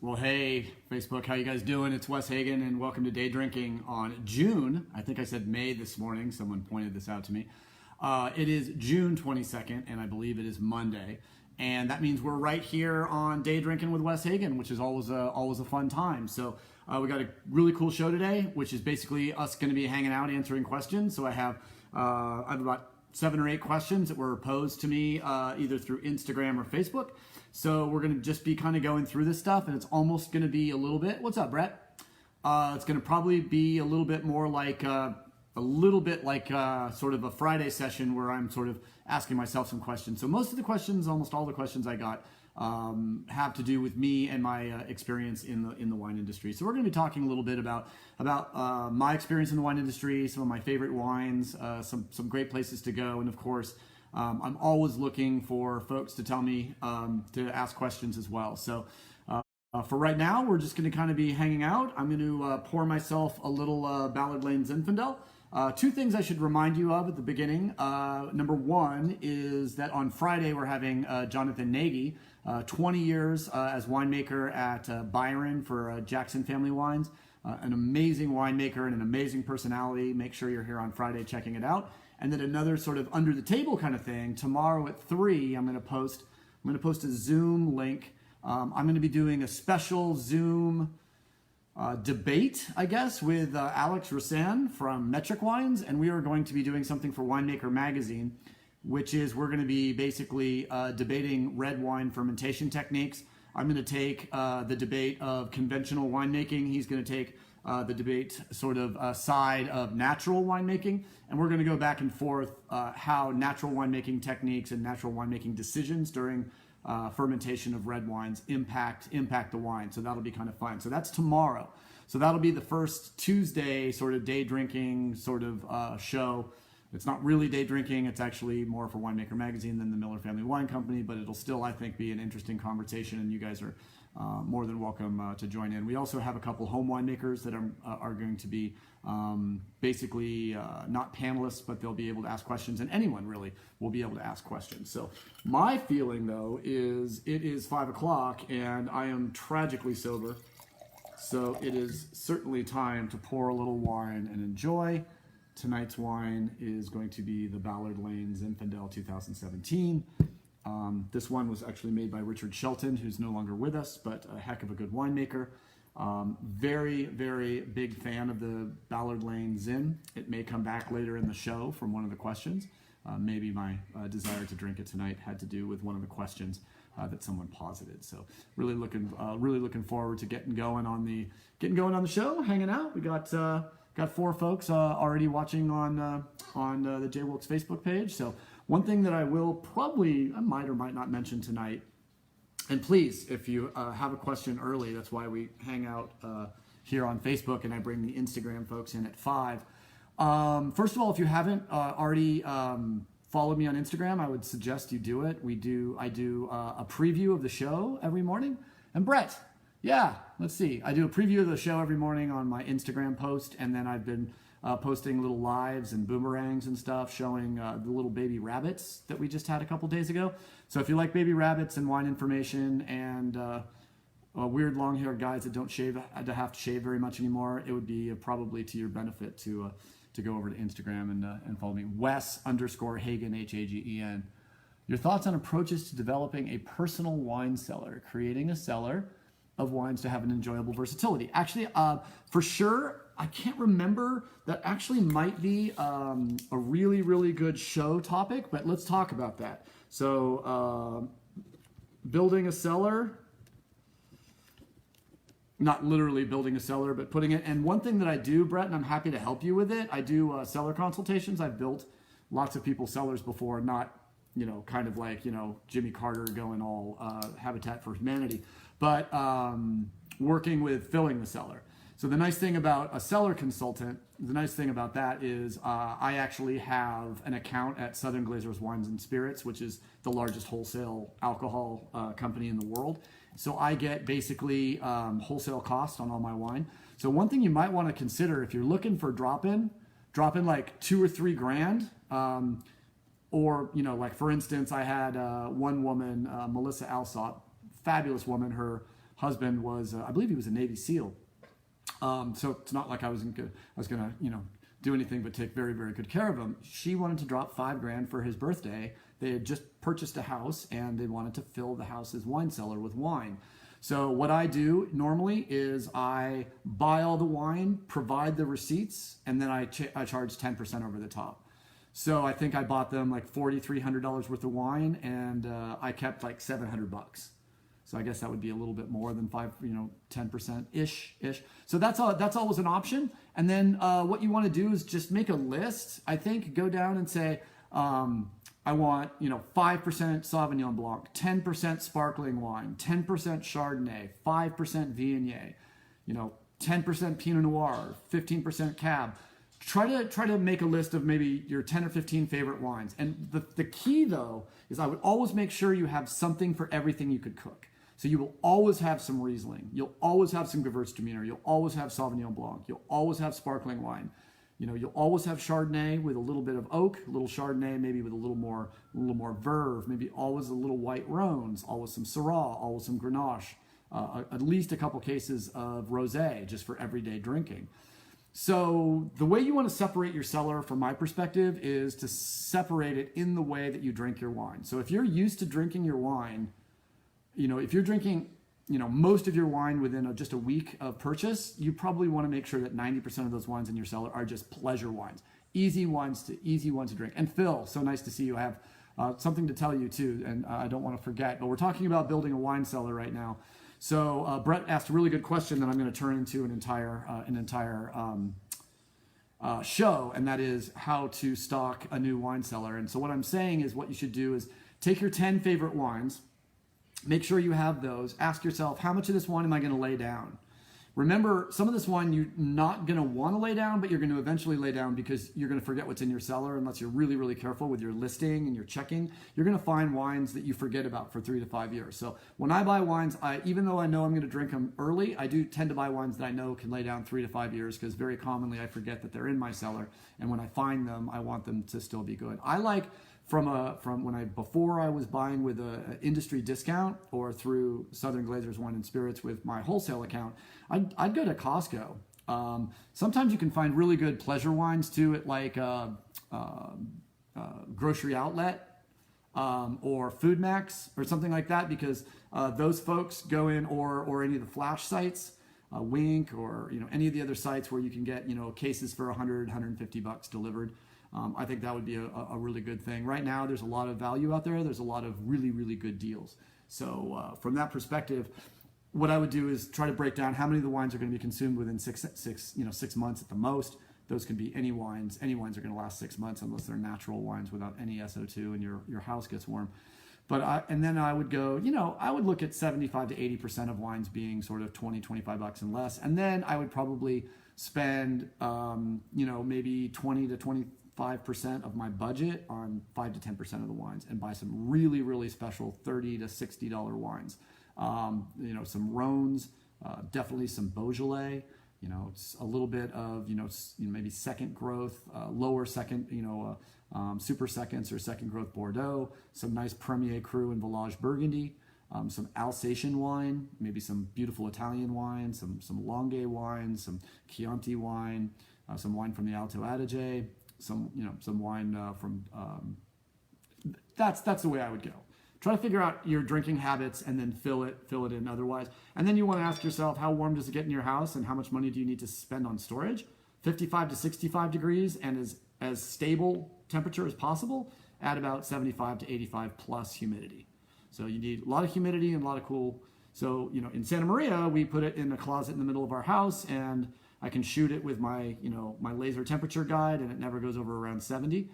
Well, hey, Facebook, how you guys doing? It's Wes Hagen, and welcome to Day Drinking on June. I think I said May this morning. Someone pointed this out to me. It is June 22nd, and I believe it is Monday. And that means we're right here on Day Drinking with Wes Hagen, which is always a fun time. So we got a really cool show today, which is basically us going to be hanging out answering questions. So I have about 7 or 8 questions that were posed to me either through Instagram or Facebook. So we're going to just be kind of going through this stuff, and it's almost going to be a little bit, what's up, Brett? It's going to probably be a little bit more like, sort of a Friday session where I'm sort of asking myself some questions. So most of the questions, almost all the questions I got have to do with me and my experience in the wine industry. So we're going to be talking a little bit about my experience in the wine industry, some of my favorite wines, some great places to go, and of course, I'm always looking for folks to tell me to ask questions as well. So for right now, we're just going to kind of be hanging out. I'm going to pour myself a little Ballard Lane Zinfandel. 2 things I should remind you of at the beginning. Number 1 is that on Friday we're having Jonathan Nagy, 20 years as winemaker at Byron for Jackson Family Wines. An amazing winemaker and an amazing personality. Make sure you're here on Friday checking it out. And then another sort of under the table kind of thing. Tomorrow at 3, I'm going to post a Zoom link. I'm going to be doing a special Zoom debate, I guess, with Alex Roussan from Metric Wines, and we are going to be doing something for Winemaker Magazine, which is we're going to be basically debating red wine fermentation techniques. I'm going to take the debate of conventional winemaking. He's going to take the debate sort of side of natural winemaking, and we're going to go back and forth how natural winemaking techniques and natural winemaking decisions during fermentation of red wines impact the wine. So that'll be kind of fun. So that's tomorrow. So that'll be the first Tuesday sort of day drinking sort of show. It's not really day drinking. It's actually more for Winemaker Magazine than the Miller Family Wine Company, but it'll still, I think, be an interesting conversation, and you guys are more than welcome to join in. We also have a couple home winemakers that are going to be basically not panelists, but they'll be able to ask questions, and anyone really will be able to ask questions. So my feeling, though, is it is 5 o'clock, and I am tragically sober, so it is certainly time to pour a little wine and enjoy. Tonight's wine is going to be the Ballard Lane Zinfandel 2017. This one was actually made by Richard Shelton, who's no longer with us, but a heck of a good winemaker. Very, very big fan of the Ballard Lane Zin. It may come back later in the show from one of the questions. Maybe my desire to drink it tonight had to do with one of the questions that someone posited. So really looking forward to getting going on the show, hanging out. We got 4 folks already watching on the J Wilkes Facebook page. So one thing that I might or might not mention tonight, and please, if you have a question early, that's why we hang out here on Facebook, and I bring the Instagram folks in at 5. First of all, if you haven't already followed me on Instagram, I would suggest you do it. I do a preview of the show every morning. And Brett, yeah, let's see. I do a preview of the show every morning on my Instagram post, and then I've been posting little lives and boomerangs and stuff showing the little baby rabbits that we just had a couple days ago. So if you like baby rabbits and wine information and weird long-haired guys that don't have to shave very much anymore, it would be probably to your benefit to go over to Instagram and follow me, Wes_Hagen, Hagen. Your thoughts on approaches to developing a personal wine cellar, creating a cellar of wines to have an enjoyable versatility. Actually, for sure, I can't remember. That actually might be a really, really good show topic, but let's talk about that. So building a cellar, not literally building a cellar, but putting it, and one thing that I do, Brett, and I'm happy to help you with it, I do cellar consultations. I've built lots of people's cellars before, not, kind of like, Jimmy Carter going all Habitat for Humanity, but working with filling the cellar. So the nice thing about a cellar consultant, the nice thing about that is I actually have an account at Southern Glazers Wines and Spirits, which is the largest wholesale alcohol company in the world. So I get basically wholesale cost on all my wine. So one thing you might want to consider if you're looking for drop in like $2 or $3 grand, or like for instance, I had one woman, Melissa Alsop, fabulous woman. Her husband was, I believe he was a Navy SEAL. So it's not like I was gonna, do anything but take very, very good care of him. She wanted to drop $5,000 for his birthday. They had just purchased a house and they wanted to fill the house's wine cellar with wine. So what I do normally is I buy all the wine, provide the receipts, and then I charge 10% over the top. So I think I bought them like $4,300 worth of wine, and I kept like $700. So I guess that would be a little bit more than 10% ish. So that's always an option. And then what you want to do is just make a list. I think go down and say, I want 5% Sauvignon Blanc, 10% sparkling wine, 10% Chardonnay, 5% Viognier, 10% Pinot Noir, 15% Cab. Try to make a list of maybe your 10 or 15 favorite wines. And the key though is I would always make sure you have something for everything you could cook. So you will always have some Riesling. You'll always have some Gewürztraminer. You'll always have Sauvignon Blanc. You'll always have sparkling wine. You'll always have Chardonnay with a little bit of oak, a little Chardonnay maybe with a little more verve, maybe always a little white Rhônes, always some Syrah, always some Grenache, at least a couple cases of Rosé just for everyday drinking. So the way you want to separate your cellar, from my perspective, is to separate it in the way that you drink your wine. So if you're used to drinking your wine, if you're drinking, most of your wine within just a week of purchase, you probably want to make sure that 90% of those wines in your cellar are just pleasure wines, easy ones to drink. And Phil, so nice to see you. I have something to tell you too, and I don't want to forget, but we're talking about building a wine cellar right now. So Brett asked a really good question that I'm going to turn into an entire show, and that is how to stock a new wine cellar. And so what I'm saying is what you should do is take your 10 favorite wines, make sure you have those, ask yourself, how much of this wine am I going to lay down? Remember, some of this wine you're not going to want to lay down, but you're going to eventually lay down because you're going to forget what's in your cellar unless you're really, really careful with your listing and your checking. You're going to find wines that you forget about for 3 to 5 years. So when I buy wines, even though I know I'm going to drink them early, I do tend to buy wines that I know can lay down 3 to 5 years because very commonly I forget that they're in my cellar. And when I find them, I want them to still be good. I like before I was buying with an industry discount or through Southern Glazer's Wine and Spirits with my wholesale account, I'd go to Costco. Sometimes you can find really good pleasure wines too at like Grocery Outlet or Food Max or something like that, because those folks go in, or any of the flash sites, Wink, or any of the other sites where you can get cases for $100-$150 delivered. I think that would be a really good thing. Right now, there's a lot of value out there. There's a lot of really, really good deals. So from that perspective, what I would do is try to break down how many of the wines are going to be consumed within six months at the most. Those can be any wines. Any wines are going to last 6 months unless they're natural wines without any SO2 and your house gets warm. And then I would go, I would look at 75 to 80% of wines being sort of $20-$25 and less. And then I would probably spend, maybe 20 to 25% of my budget on 5 to 10% of the wines and buy some really, really special $30 to $60 wines. Some Rhônes, definitely some Beaujolais, it's a little bit of, maybe second growth, lower second, super seconds or second growth Bordeaux, some nice Premier Cru and Village Burgundy, some Alsatian wine, maybe some beautiful Italian wine, some Longuet wine, some Chianti wine, some wine from the Alto Adige, some wine from, that's the way I would go. Try to figure out your drinking habits and then fill it in otherwise. And then you want to ask yourself, how warm does it get in your house and how much money do you need to spend on storage? 55 to 65 degrees and as stable temperature as possible at about 75 to 85 plus humidity. So you need a lot of humidity and a lot of cool. So, in Santa Maria, we put it in a closet in the middle of our house, and I can shoot it with my laser temperature guide, and it never goes over around 70.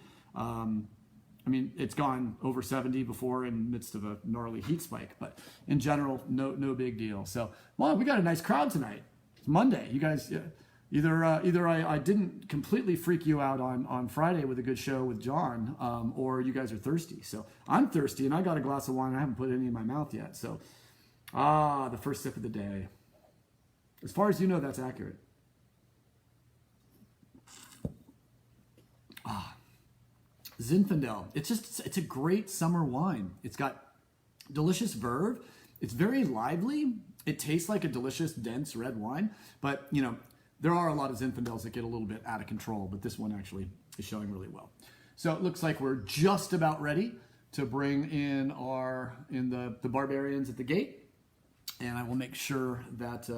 It's gone over 70 before in the midst of a gnarly heat spike, but in general, no big deal. So, we got a nice crowd tonight. It's Monday. You guys, either I didn't completely freak you out on Friday with a good show with John, or you guys are thirsty. So I'm thirsty, and I got a glass of wine. I haven't put any in my mouth yet. So, the first sip of the day. As far as you know, that's accurate. Zinfandel. It's a great summer wine. It's got delicious verve. It's very lively. It tastes like a delicious, dense red wine, but you know, there are a lot of Zinfandels that get a little bit out of control, but this one actually is showing really well. So it looks like we're just about ready to bring in the barbarians at the gate. And I will make sure that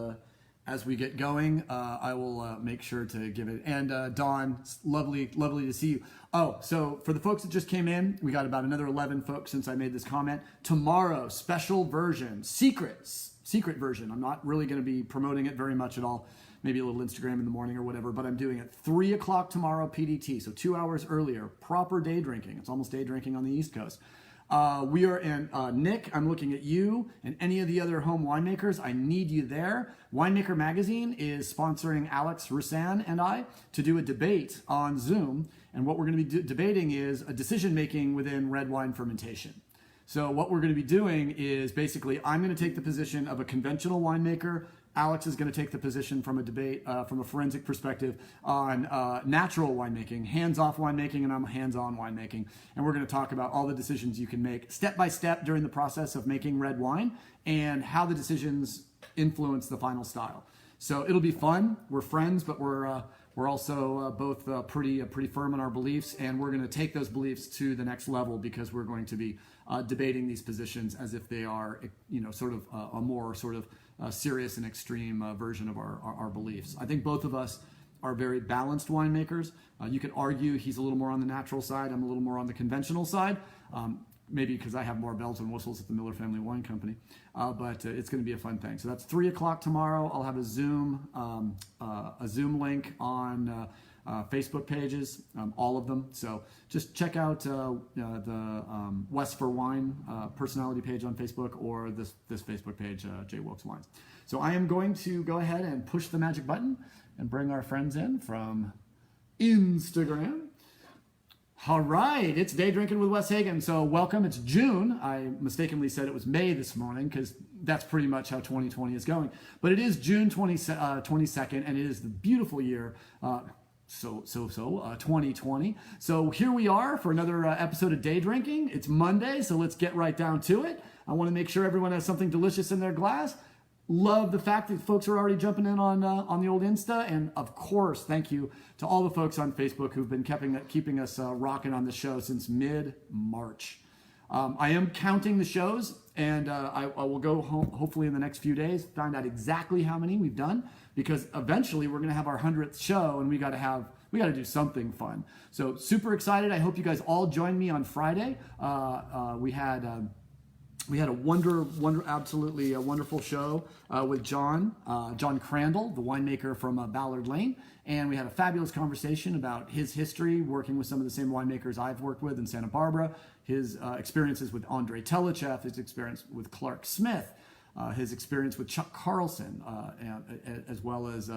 as we get going, I will make sure to give it. And Dawn, lovely to see you. Oh, so for the folks that just came in, we got about another 11 folks since I made this comment. Tomorrow, special version, secret version. I'm not really going to be promoting it very much at all. Maybe a little Instagram in the morning or whatever, but I'm doing it 3 o'clock tomorrow PDT, so 2 hours earlier. Proper day drinking. It's almost day drinking on the East Coast. We are in, Nick, I'm looking at you and any of the other home winemakers. I need you there. Winemaker Magazine is sponsoring Alex Roussan and I to do a debate on Zoom. And what we're going to be debating is a decision making within red wine fermentation. So what we're going to be doing is basically I'm going to take the position of a conventional winemaker. Alex is going to take the position from a debate, from a forensic perspective on natural winemaking, hands-off winemaking, and I'm hands-on winemaking. And we're going to talk about all the decisions you can make step by step during the process of making red wine and how the decisions influence the final style. So it'll be fun. We're friends, but we're also both pretty firm in our beliefs, and we're going to take those beliefs to the next level because we're going to be debating these positions as if they are, you know, sort of a more sort of serious and extreme version of our beliefs. I think both of us are very balanced winemakers. You could argue he's a little more on the natural side, I'm a little more on the conventional side. Maybe because I have more bells and whistles at the Miller Family Wine Company, but it's going to be a fun thing. So that's 3 o'clock tomorrow. I'll have a Zoom link on Facebook pages, all of them. So just check out the Wes for Wine personality page on Facebook or this Facebook page, J. Wilkes Wines. So I am going to go ahead and push the magic button and bring our friends in from Instagram. All right, it's Day Drinking with Wes Hagen. So welcome, it's June. I mistakenly said it was May this morning because that's pretty much how 2020 is going. But it is June 22nd, and it is the beautiful year, 2020. So here we are for another episode of Day Drinking. It's Monday, so let's get right down to it. I want to make sure everyone has something delicious in their glass. Love the fact that folks are already jumping in on the old Insta. And of course, thank you to all the folks on Facebook who've been keeping us rocking on the show since mid-March. I am counting the shows, and I will go home hopefully in the next few days, find out exactly how many we've done, because eventually we're going to have our 100th show, and we got to do something fun. So super excited. I hope you guys all join me on Friday. We had a absolutely wonderful show with John Crandall, the winemaker from Ballard Lane. And we had a fabulous conversation about his history working with some of the same winemakers I've worked with in Santa Barbara, his experiences with Andre Telechev, his experience with Clark Smith, his experience with Chuck Carlson, as well as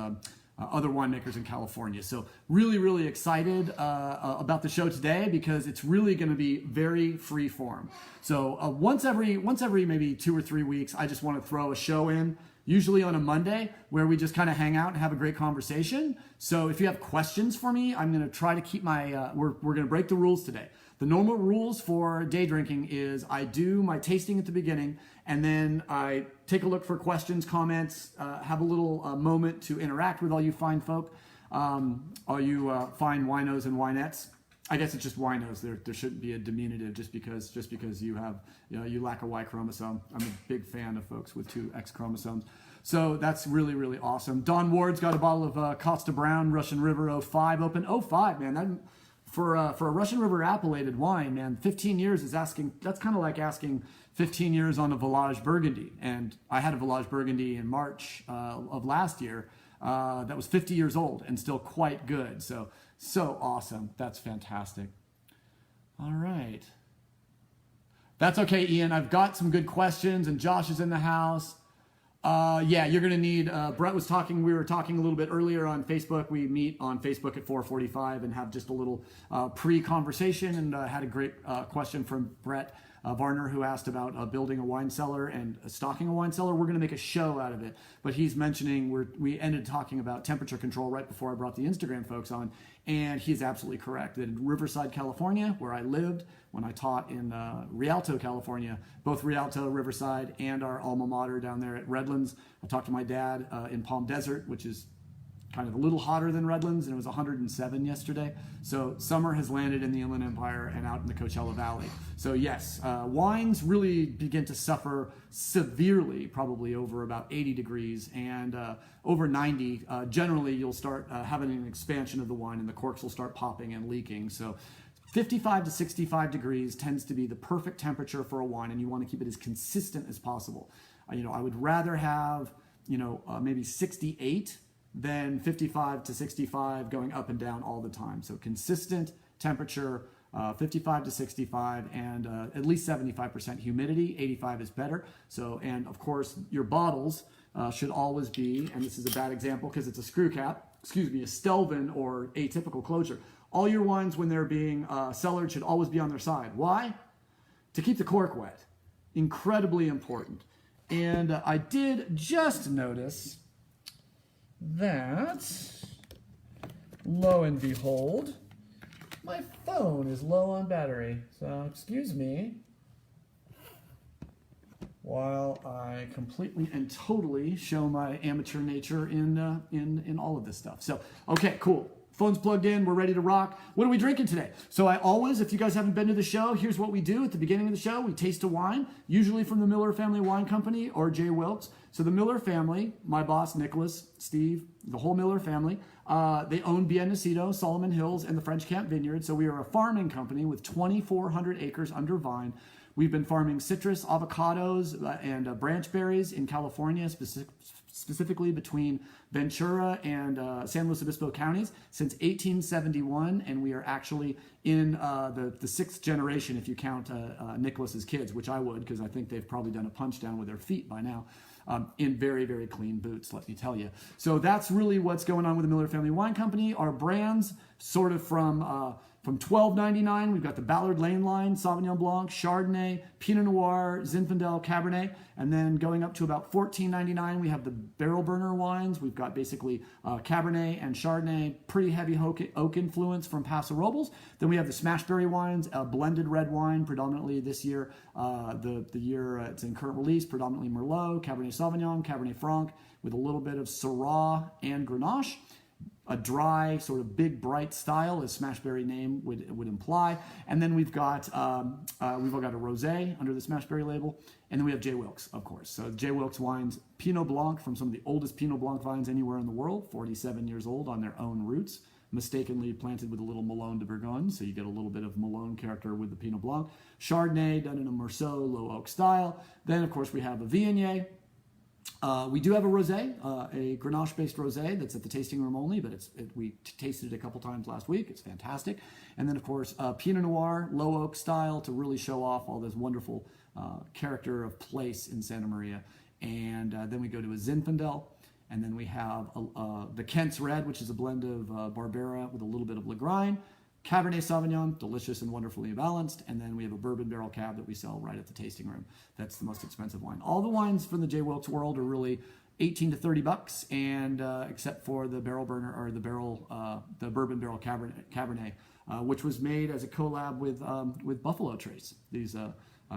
other winemakers in California. So really excited about the show today because it's really going to be very free form. So once every maybe 2 or 3 weeks, I just want to throw a show in, usually on a Monday, where we just kind of hang out and have a great conversation. So if you have questions for me, I'm going to try to keep my, we're going to break the rules today. The normal rules for day drinking is I do my tasting at the beginning, and then I take a look for questions, comments, have a little moment to interact with all you fine folk, all you fine winos and winettes. I guess it's just winos. There shouldn't be a diminutive just because you have, you lack a Y chromosome. I'm a big fan of folks with 2 X chromosomes. So that's really awesome. Don Ward's got a bottle of Costa Brown Russian River 05 open. 05, man. That, for a Russian River appellated wine, man, 15 years is asking. That's kind of like asking 15 years on a Village Burgundy. And I had a Village Burgundy in March of last year that was 50 years old and still quite good. So awesome. That's fantastic. All right. That's okay, Ian. I've got some good questions, and Josh is in the house. Yeah, you're going to need, Brett was talking, we were talking a little bit earlier on Facebook. We meet on Facebook at 4:45 and have just a little pre-conversation, and had a great question from Brett Varner, who asked about building a wine cellar and stocking a wine cellar. We're going to make a show out of it. But he's mentioning we ended talking about temperature control right before I brought the Instagram folks on. And he's absolutely correct that in Riverside, California, where I lived when I taught in Rialto, California, both Rialto, Riverside, and our alma mater down there at Redlands. I talked to my dad in Palm Desert, which is kind of a little hotter than Redlands, and it was 107 yesterday. So summer has landed in the Inland Empire and out in the Coachella Valley. So yes, wines really begin to suffer severely, probably over about 80 degrees, and over 90, generally you'll start having an expansion of the wine and the corks will start popping and leaking. So 55 to 65 degrees tends to be the perfect temperature for a wine, and you want to keep it as consistent as possible. I would rather have, maybe 68 than 55 to 65 going up and down all the time. So consistent temperature, 55 to 65, and at least 75% humidity. 85 is better. So, and of course, your bottles should always be, and this is a bad example because it's a screw cap, a Stelvin or atypical closure. All your wines, when they're being cellared, should always be on their side. Why? To keep the cork wet. Incredibly important. And I did just notice that, lo and behold, my phone is low on battery. So excuse me while I completely and totally show my amateur nature in all of this stuff. So, okay, cool. Phone's plugged in. We're ready to rock. What are we drinking today? So I always, if you guys haven't been to the show, here's what we do. At the beginning of the show, we taste a wine, usually from the Miller Family Wine Company or J. Wilkes. So the Miller family, my boss, Nicholas, Steve, the whole Miller family, they own Bien Nacido, Solomon Hills, and the French Camp Vineyard. So we are a farming company with 2,400 acres under vine. We've been farming citrus, avocados, and branch berries in California, specifically between Ventura and San Luis Obispo counties since 1871, and we are actually in the sixth generation if you count Nicholas's kids, which I would, because I think they've probably done a punch down with their feet by now. In very, very clean boots, let me tell you. So that's really what's going on with the Miller Family Wine Company. Our brands, sort of from $12.99, we've got the Ballard Lane line, Sauvignon Blanc, Chardonnay, Pinot Noir, Zinfandel, Cabernet, and then going up to about $14.99, we have the barrel burner wines. We've got basically Cabernet and Chardonnay, pretty heavy oak influence from Paso Robles. Then we have the Smashberry wines, a blended red wine, predominantly this year, the year it's in current release, predominantly Merlot, Cabernet Sauvignon, Cabernet Franc, with a little bit of Syrah and Grenache. A dry, sort of big, bright style, as Smashberry name would imply. And then we've got a rosé under the Smashberry label. And then we have J. Wilkes, of course. So J. Wilkes wines, Pinot Blanc from some of the oldest Pinot Blanc vines anywhere in the world, 47 years old on their own roots, mistakenly planted with a little Malone de Bourgogne, so you get a little bit of Malone character with the Pinot Blanc. Chardonnay done in a Meursault low oak style. Then, of course, we have a Viognier. We do have a rosé, a Grenache-based rosé that's at the tasting room only, but we tasted it a couple times last week. It's fantastic. And then, of course, Pinot Noir, low oak style to really show off all this wonderful character of place in Santa Maria. And then we go to a Zinfandel. And then we have the Kent's Red, which is a blend of Barbera with a little bit of Lagrein. Cabernet Sauvignon, delicious and wonderfully balanced. And then we have a bourbon barrel cab that we sell right at the tasting room. That's the most expensive wine. All the wines from the J. Wilkes world are really 18 to 30 bucks, and except for the barrel burner or the bourbon barrel Cabernet, which was made as a collab with Buffalo Trace. These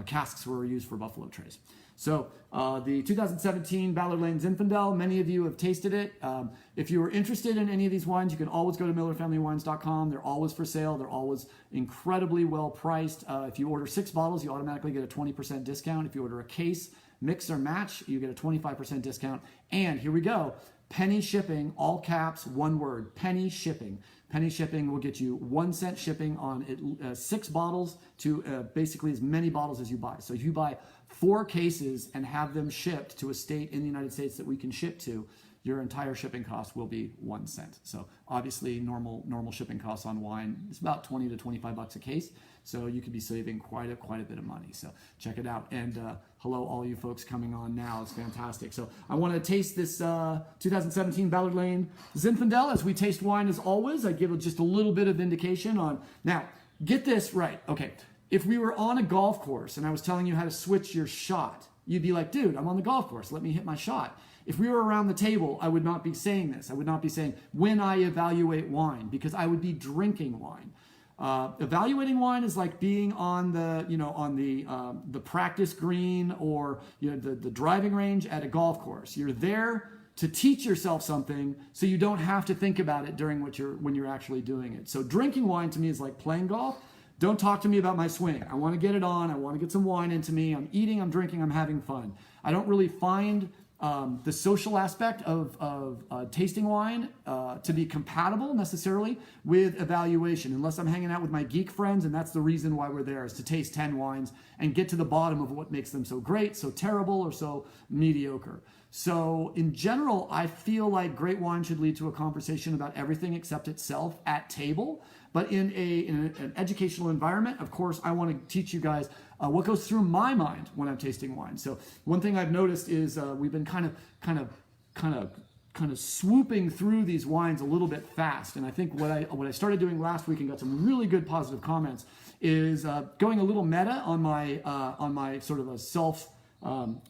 casks were used for Buffalo Trace. So the 2017 Ballard Lane Zinfandel, many of you have tasted it. If you are interested in any of these wines, you can always go to millerfamilywines.com. They're always for sale. They're always incredibly well priced. If you order 6 bottles, you automatically get a 20% discount. If you order a case, mix or match, you get a 25% discount. And here we go. Penny shipping, all caps, one word, penny shipping. Penny shipping will get you 1 cent shipping on 6 bottles to basically as many bottles as you buy. So if you buy 4 cases and have them shipped to a state in the United States that we can ship to, your entire shipping cost will be 1 cent. So obviously normal shipping costs on wine is about 20 to 25 bucks a case. So you could be saving quite a bit of money. So check it out. And hello, all you folks coming on now. It's fantastic. So I want to taste this 2017 Ballard Lane Zinfandel. As we taste wine, as always, I give it just a little bit of indication on. Now, get this right. Okay, if we were on a golf course and I was telling you how to switch your shot, you'd be like, dude, I'm on the golf course. Let me hit my shot. If we were around the table, I would not be saying this. I would not be saying when I evaluate wine, because I would be drinking wine. Evaluating wine is like being on the, on the practice green or the driving range at a golf course. You're there to teach yourself something so you don't have to think about it when you're actually doing it. So drinking wine to me is like playing golf. Don't talk to me about my swing. I want to get it on. I want to get some wine into me. I'm eating, I'm drinking, I'm having fun. I don't really find the social aspect of tasting wine to be compatible necessarily with evaluation, unless I'm hanging out with my geek friends, and that's the reason why we're there, is to taste 10 wines and get to the bottom of what makes them so great, so terrible, or so mediocre. So in general, I feel like great wine should lead to a conversation about everything except itself at table. But in an educational environment, of course, I want to teach you guys what goes through my mind when I'm tasting wine. So one thing I've noticed is we've been kind of swooping through these wines a little bit fast. And I think what I started doing last week and got some really good positive comments is going a little meta on my sort of a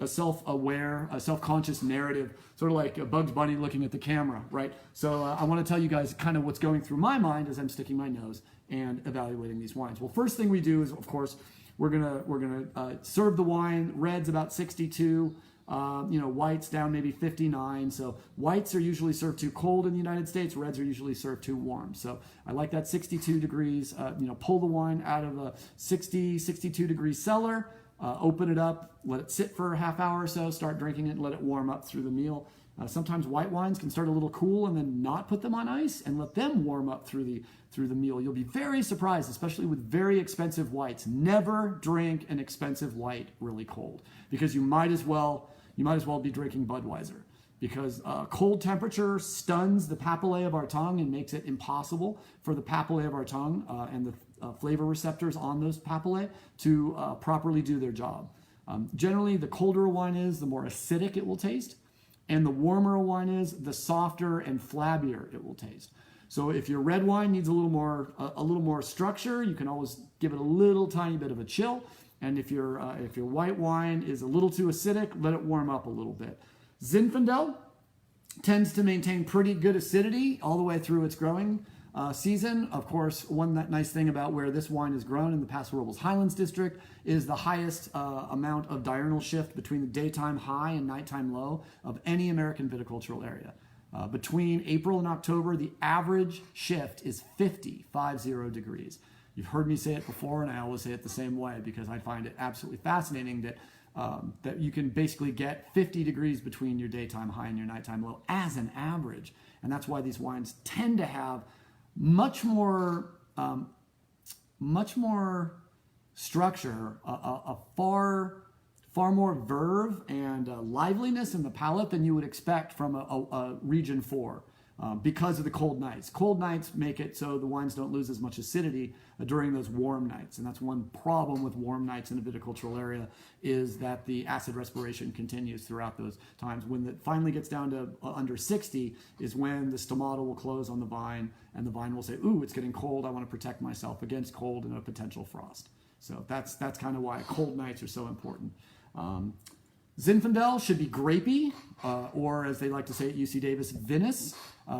self-aware, a self-conscious narrative, sort of like a Bugs Bunny looking at the camera, right? So I want to tell you guys kind of what's going through my mind as I'm sticking my nose and evaluating these wines. Well, first thing we do is, of course, we're gonna serve the wine. Reds about 62, whites down maybe 59. So whites are usually served too cold in the United States. Reds are usually served too warm. So I like that 62 degrees. Pull the wine out of a 62 degree cellar. Open it up, let it sit for a half hour or so, start drinking it, and let it warm up through the meal. Sometimes white wines can start a little cool and then not put them on ice and let them warm up through the meal. You'll be very surprised, especially with very expensive whites. Never drink an expensive white really cold, because you might as well be drinking Budweiser, because cold temperature stuns the papillae of our tongue and makes it impossible for the papillae of our tongue and the flavor receptors on those papillae to properly do their job. Generally, the colder a wine is, the more acidic it will taste, and the warmer a wine is, the softer and flabbier it will taste. So if your red wine needs a little more structure, you can always give it a little tiny bit of a chill. And if your white wine is a little too acidic, let it warm up a little bit. Zinfandel tends to maintain pretty good acidity all the way through its growing season. Of course, nice thing about where this wine is grown in the Paso Robles Highlands district is the highest amount of diurnal shift between the daytime high and nighttime low of any American viticultural area. Between April and October, the average shift is 50 degrees. You've heard me say it before, and I always say it the same way, because I find it absolutely fascinating that you can basically get 50 degrees between your daytime high and your nighttime low as an average. And that's why these wines tend to have much more structure, a far more verve and liveliness in the palate than you would expect from a region 4 because of the cold nights. Cold nights make it so the wines don't lose as much acidity during those warm nights. And that's one problem with warm nights in a viticultural area, is that the acid respiration continues throughout those times. When it finally gets down to under 60 is when the stomata will close on the vine, and the vine will say, ooh, it's getting cold. I want to protect myself against cold and a potential frost. So that's kind of why cold nights are so important. Zinfandel should be grapey, or as they like to say at UC Davis, vinous.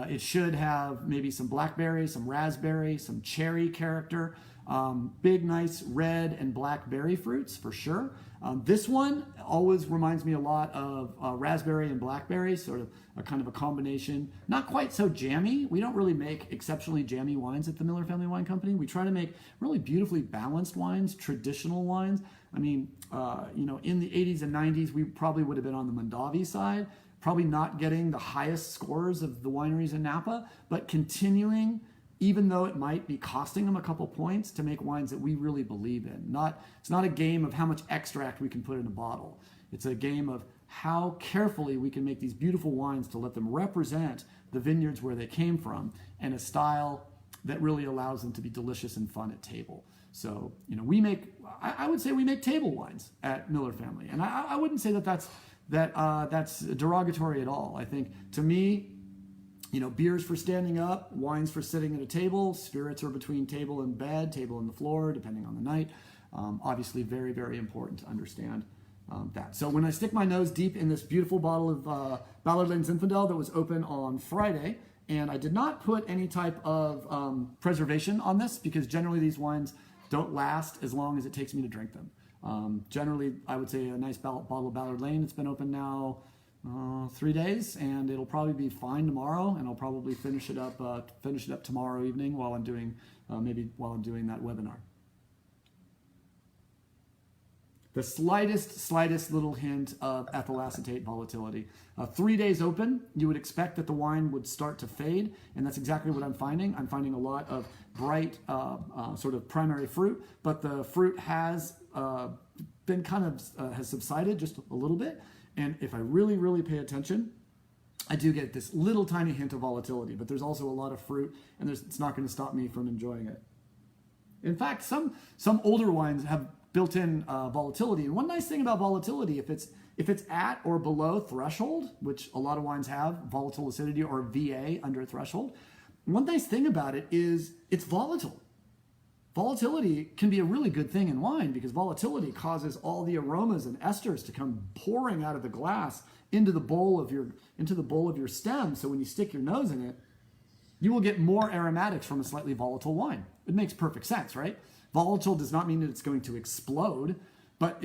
It should have maybe some blackberry, some raspberry, some cherry character. Big, nice red and black berry fruits for sure. This one always reminds me a lot of raspberry and blackberry, sort of a kind of a combination. Not quite so jammy. We don't really make exceptionally jammy wines at the Miller Family Wine Company. We try to make really beautifully balanced wines, traditional wines. I mean, in the 80s and 90s, we probably would have been on the Mondavi side, probably not getting the highest scores of the wineries in Napa, but continuing, even though it might be costing them a couple points, to make wines that we really believe in. It's not a game of how much extract we can put in a bottle. It's a game of how carefully we can make these beautiful wines to let them represent the vineyards where they came from, and a style that really allows them to be delicious and fun at table. So, I would say we make table wines at Miller Family. And I wouldn't say that's derogatory at all. I think, to me, beers for standing up, wines for sitting at a table, spirits are between table and bed, table and the floor, depending on the night. Obviously, very, very important to understand that. So when I stick my nose deep in this beautiful bottle of Ballard Lane Zinfandel that was open on Friday, and I did not put any type of preservation on this because generally these wines don't last as long as it takes me to drink them. Generally, I would say a nice bottle of Ballard Lane. It's been open now 3 days, and it'll probably be fine tomorrow, and I'll probably finish it up tomorrow evening while I'm doing that webinar. The slightest little hint of ethyl acetate volatility. 3 days open, you would expect that the wine would start to fade, and that's exactly what I'm finding. I'm finding a lot of bright sort of primary fruit, but the fruit has been kind of has subsided just a little bit. And if I really, really pay attention, I do get this little tiny hint of volatility, but there's also a lot of fruit, and it's not going to stop me from enjoying it. In fact, some older wines have built-in volatility. And one nice thing about volatility, if it's at or below threshold, which a lot of wines have, volatile acidity or VA under a threshold, one nice thing about it is it's volatile. Volatility can be a really good thing in wine because volatility causes all the aromas and esters to come pouring out of the glass into the bowl of your stem. So when you stick your nose in it, you will get more aromatics from a slightly volatile wine. It makes perfect sense, right? Volatile does not mean that it's going to explode, but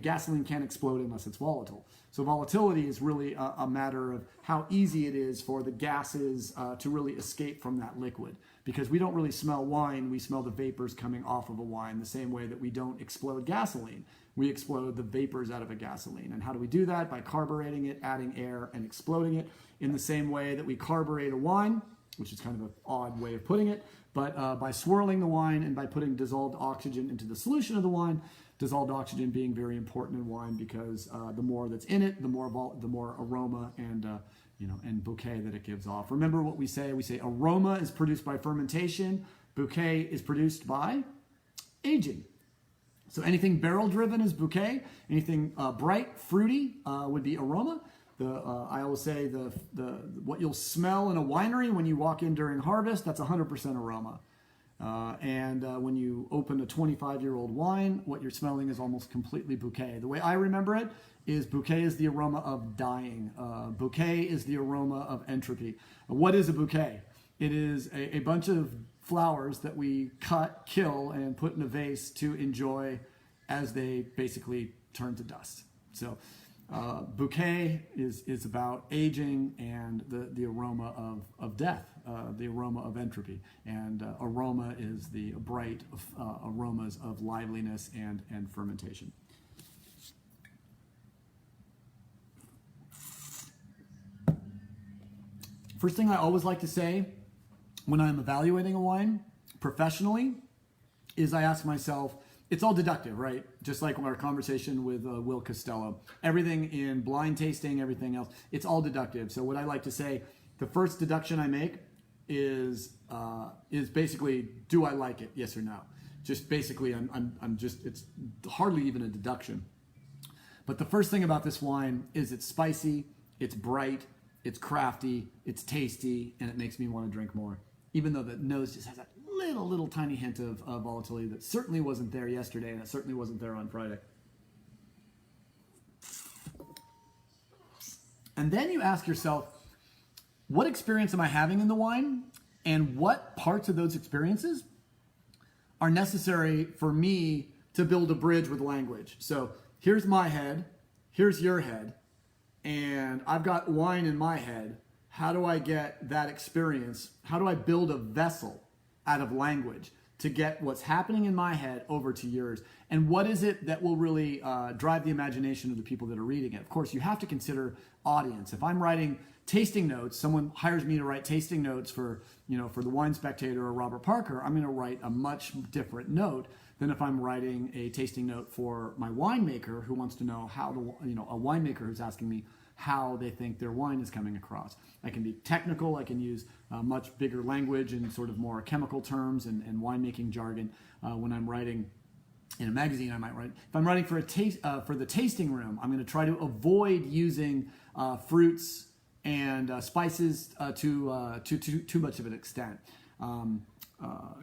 gasoline can't explode unless it's volatile. So volatility is really a matter of how easy it is for the gases to really escape from that liquid. Because we don't really smell wine, we smell the vapors coming off of a wine the same way that we don't explode gasoline. We explode the vapors out of a gasoline. And how do we do that? By carbureting it, adding air, and exploding it in the same way that we carburate a wine, which is kind of an odd way of putting it, but by swirling the wine and by putting dissolved oxygen into the solution of the wine, dissolved oxygen being very important in wine because the more that's in it, the more aroma and bouquet that it gives off. Remember what we say? We say aroma is produced by fermentation, bouquet is produced by aging. So anything barrel driven is bouquet, anything bright, fruity would be aroma. I always say what you'll smell in a winery when you walk in during harvest, that's 100% aroma. When you open a 25-year-old wine, what you're smelling is almost completely bouquet. The way I remember it is bouquet is the aroma of dying. Bouquet is the aroma of entropy. What is a bouquet? It is a bunch of flowers that we cut, kill, and put in a vase to enjoy as they basically turn to dust. So bouquet is about aging and the aroma of death, the aroma of entropy. And aroma is the bright aromas of liveliness and fermentation. First thing I always like to say when I'm evaluating a wine professionally is I ask myself, it's all deductive, right? Just like our conversation with Will Costello. Everything in blind tasting, everything else, it's all deductive. So what I like to say, the first deduction I make is basically, do I like it? Yes or no. Just basically, it's hardly even a deduction. But the first thing about this wine is it's spicy, it's bright, it's crafty, it's tasty, and it makes me want to drink more. Even though the nose just has that little tiny hint of volatility that certainly wasn't there yesterday, and it certainly wasn't there on Friday. And then you ask yourself, what experience am I having in the wine? And what parts of those experiences are necessary for me to build a bridge with language? So here's my head, here's your head, and I've got wine in my head. How do I get that experience? How do I build a vessel out of language to get what's happening in my head over to yours? And what is it that will really drive the imagination of the people that are reading it? Of course, you have to consider audience. If I'm writing tasting notes, someone hires me to write tasting notes for the Wine Spectator or Robert Parker, I'm going to write a much different note than if I'm writing a tasting note for my winemaker who wants to know how to, a winemaker who's asking me how they think their wine is coming across. I can be technical, I can use much bigger language and sort of more chemical terms and winemaking jargon. When I'm writing in a magazine, I might write, if I'm writing for for the tasting room, I'm going to try to avoid using fruits and spices to too much of an extent.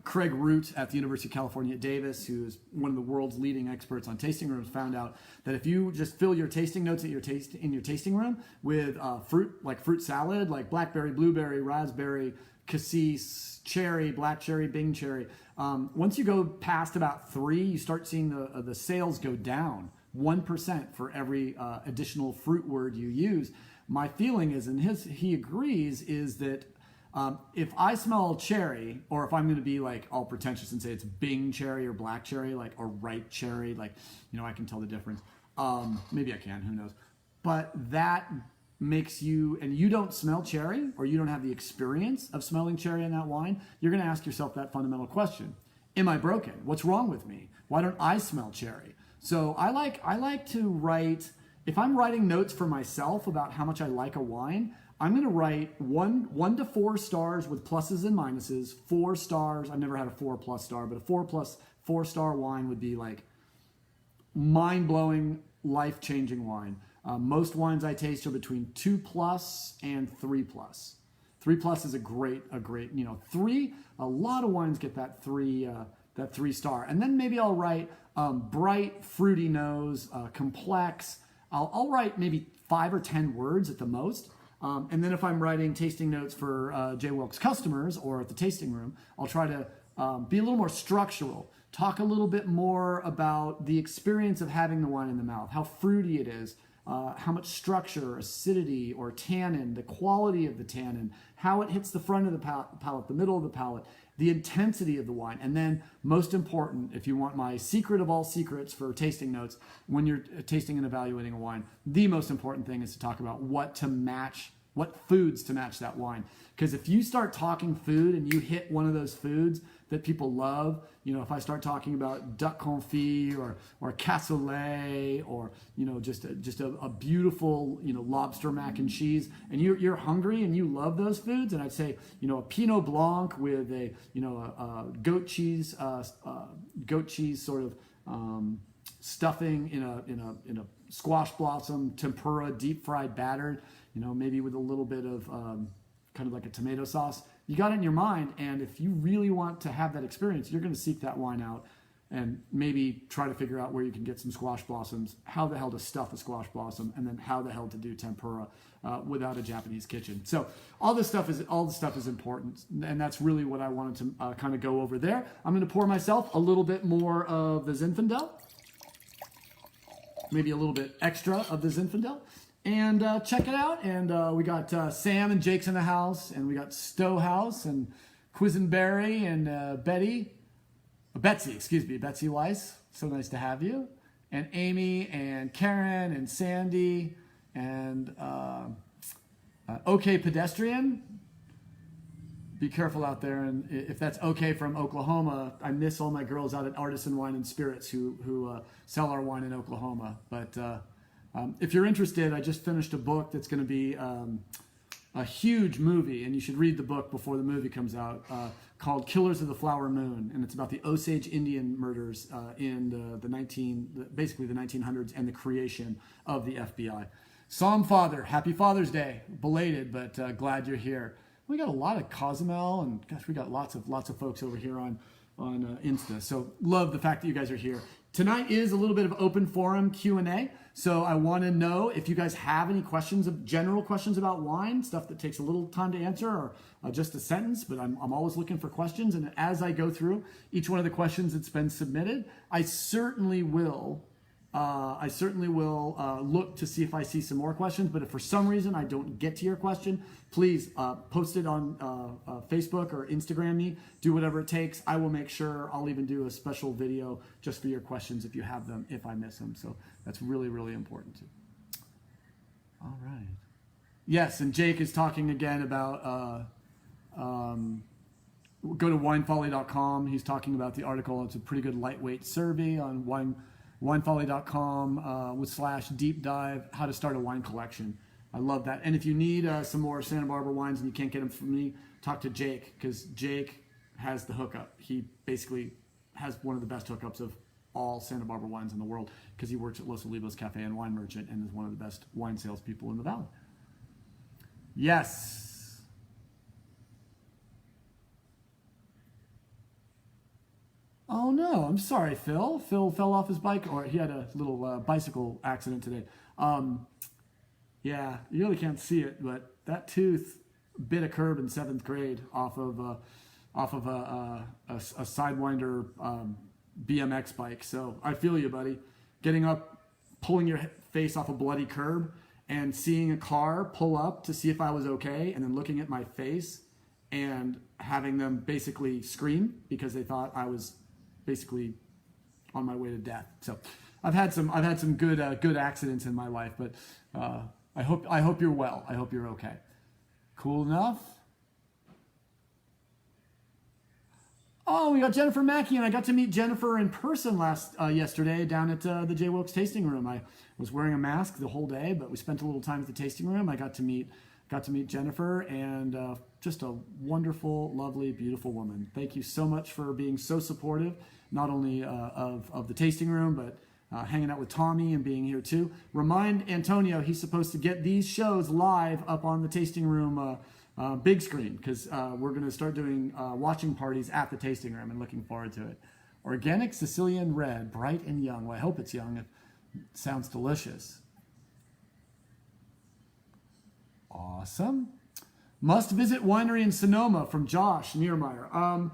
Craig Root at the University of California at Davis, who is one of the world's leading experts on tasting rooms, found out that if you just fill your tasting notes at in your tasting room with fruit, like fruit salad, like blackberry, blueberry, raspberry, cassis, cherry, black cherry, Bing cherry, once you go past about 3, you start seeing the sales go down 1% for every additional fruit word you use. My feeling is, and he agrees, is that if I smell cherry, or if I'm going to be like all pretentious and say it's Bing cherry or black cherry, like, or ripe cherry, like, I can tell the difference. Maybe I can, who knows? But that makes you, and you don't smell cherry, or you don't have the experience of smelling cherry in that wine, you're going to ask yourself that fundamental question. Am I broken? What's wrong with me? Why don't I smell cherry? So I like to write, if I'm writing notes for myself about how much I like a wine, I'm going to write 1 to 4 stars with pluses and minuses. 4 stars, I've never had a 4+ star, but a 4+ star wine would be like mind-blowing, life-changing wine. Most wines I taste are between 2+ and 3+. 3+ is a great, 3, a lot of wines get that 3 star. And then maybe I'll write bright, fruity nose, complex. I'll write maybe 5 or 10 words at the most. And then if I'm writing tasting notes for J. Wilkes customers or at the tasting room, I'll try to be a little more structural, talk a little bit more about the experience of having the wine in the mouth, how fruity it is, how much structure, acidity, or tannin, the quality of the tannin, how it hits the front of the palate, the middle of the palate, the intensity of the wine. And then, most important, if you want my secret of all secrets for tasting notes, when you're tasting and evaluating a wine, the most important thing is to talk about what foods to match that wine. Because if you start talking food and you hit one of those foods that people love, if I start talking about duck confit or cassoulet or just a beautiful lobster mac and cheese, and you're hungry and you love those foods, and I'd say a Pinot Blanc with a goat cheese sort of stuffing in a squash blossom tempura deep fried battered, maybe with a little bit of kind of like a tomato sauce. You got it in your mind, and if you really want to have that experience, you're going to seek that wine out and maybe try to figure out where you can get some squash blossoms, how the hell to stuff a squash blossom, and then how the hell to do tempura without a Japanese kitchen. So all this stuff is important, and that's really what I wanted to kind of go over there. I'm going to pour myself a little bit more of the Zinfandel, maybe a little bit extra of the Zinfandel. And check it out. And we got Sam and Jake's in the house, and we got Stowehouse and Quisenberry and Betsy Weiss. So nice to have you. And Amy and Karen and Sandy and OK Pedestrian. Be careful out there, and if that's OK from Oklahoma, I miss all my girls out at Artisan Wine and Spirits who sell our wine in Oklahoma. But if you're interested, I just finished a book that's going to be a huge movie, and you should read the book before the movie comes out, called Killers of the Flower Moon, and it's about the Osage Indian murders in the 1900s and the creation of the FBI. Psalm Father, happy Father's Day, belated, but glad you're here. We got a lot of Cozumel, and gosh, we got lots of folks over here on Insta. So love the fact that you guys are here. Tonight is a little bit of open forum Q&A. So I want to know if you guys have any general questions about wine, stuff that takes a little time to answer, or just a sentence, but I'm always looking for questions. And as I go through each one of the questions that's been submitted, I certainly will look to see if I see some more questions. But if for some reason I don't get to your question, please post it on Facebook or Instagram me. Do whatever it takes. I will make sure. I'll even do a special video just for your questions if you have them, if I miss them. So that's really, really important too. All right. Yes, and Jake is talking again about go to winefolly.com. He's talking about the article. It's a pretty good lightweight survey on winefolly.com /deep dive, how to start a wine collection. I love that. And if you need some more Santa Barbara wines and you can't get them from me, talk to Jake, because Jake has the hookup. He basically has one of the best hookups of all Santa Barbara wines in the world, because he works at Los Olivos Cafe and Wine Merchant and is one of the best wine salespeople in the valley. Yes. Oh no, I'm sorry, Phil. Phil fell off his bike, or he had a little bicycle accident today. Yeah, you really can't see it, but that tooth bit a curb in 7th grade off of a Sidewinder BMX bike. So I feel you, buddy. Getting up, pulling your face off a bloody curb, and seeing a car pull up to see if I was okay, and then looking at my face and having them basically scream because they thought I was basically on my way to death. So I've had some good accidents in my life, but I hope you're well. I hope you're okay. Cool enough. Oh, we got Jennifer Mackey, and I got to meet Jennifer in person yesterday down at the J. Wilkes tasting room. I was wearing a mask the whole day, but we spent a little time at the tasting room. I got to meet Jennifer, and just a wonderful, lovely, beautiful woman. Thank you so much for being so supportive, not only of the tasting room, but hanging out with Tommy and being here too. Remind Antonio he's supposed to get these shows live up on the tasting room big screen, because we're going to start doing watching parties at the tasting room, and looking forward to it. Organic Sicilian Red, bright and young. Well, I hope it's young. It sounds delicious. Awesome. Must visit winery in Sonoma from Josh Niermeyer.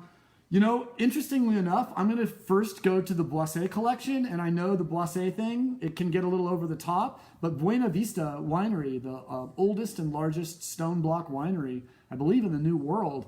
Interestingly enough, I'm going to first go to the Boisset collection, and I know the Boisset thing, it can get a little over the top, but Buena Vista Winery, the oldest and largest stone block winery, I believe in the New World,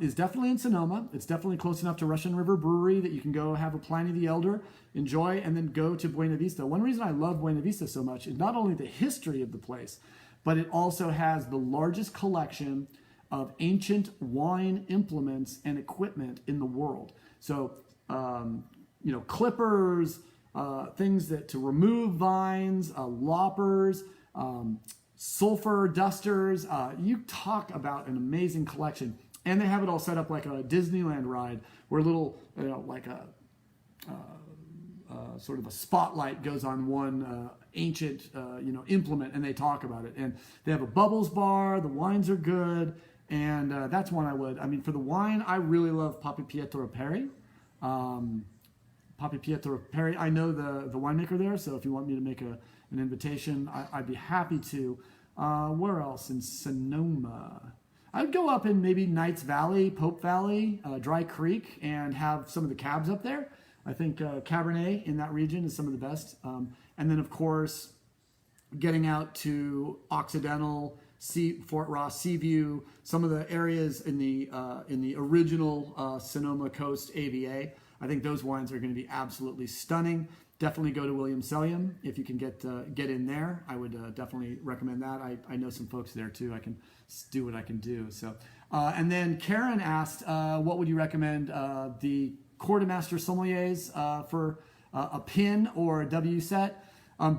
is definitely in Sonoma. It's definitely close enough to Russian River Brewery that you can go have a Pliny the Elder, enjoy, and then go to Buena Vista. One reason I love Buena Vista so much is not only the history of the place, but it also has the largest collection of ancient wine implements and equipment in the world. So, clippers, things to remove vines, loppers, sulfur dusters. You talk about an amazing collection. And they have it all set up like a Disneyland ride, where a little, sort of a spotlight goes on one ancient, implement, and they talk about it. And they have a bubbles bar. The wines are good. And that's one I would. I mean, for the wine, I really love Papi Pietro Peri. Papi Pietro Peri, I know the winemaker there, so if you want me to make an invitation, I'd be happy to. Where else? In Sonoma. I'd go up in maybe Knights Valley, Pope Valley, Dry Creek, and have some of the cabs up there. I think Cabernet in that region is some of the best. And then, of course, getting out to Occidental, Fort Ross, Seaview, some of the areas in the original Sonoma Coast AVA. I think those wines are going to be absolutely stunning. Definitely go to Williams-Sonoma if you can get in there. I would definitely recommend that. I know some folks there too. I can do what I can do. So, and then Karen asked, what would you recommend the Quartermaster sommeliers for a PIN or a WSET?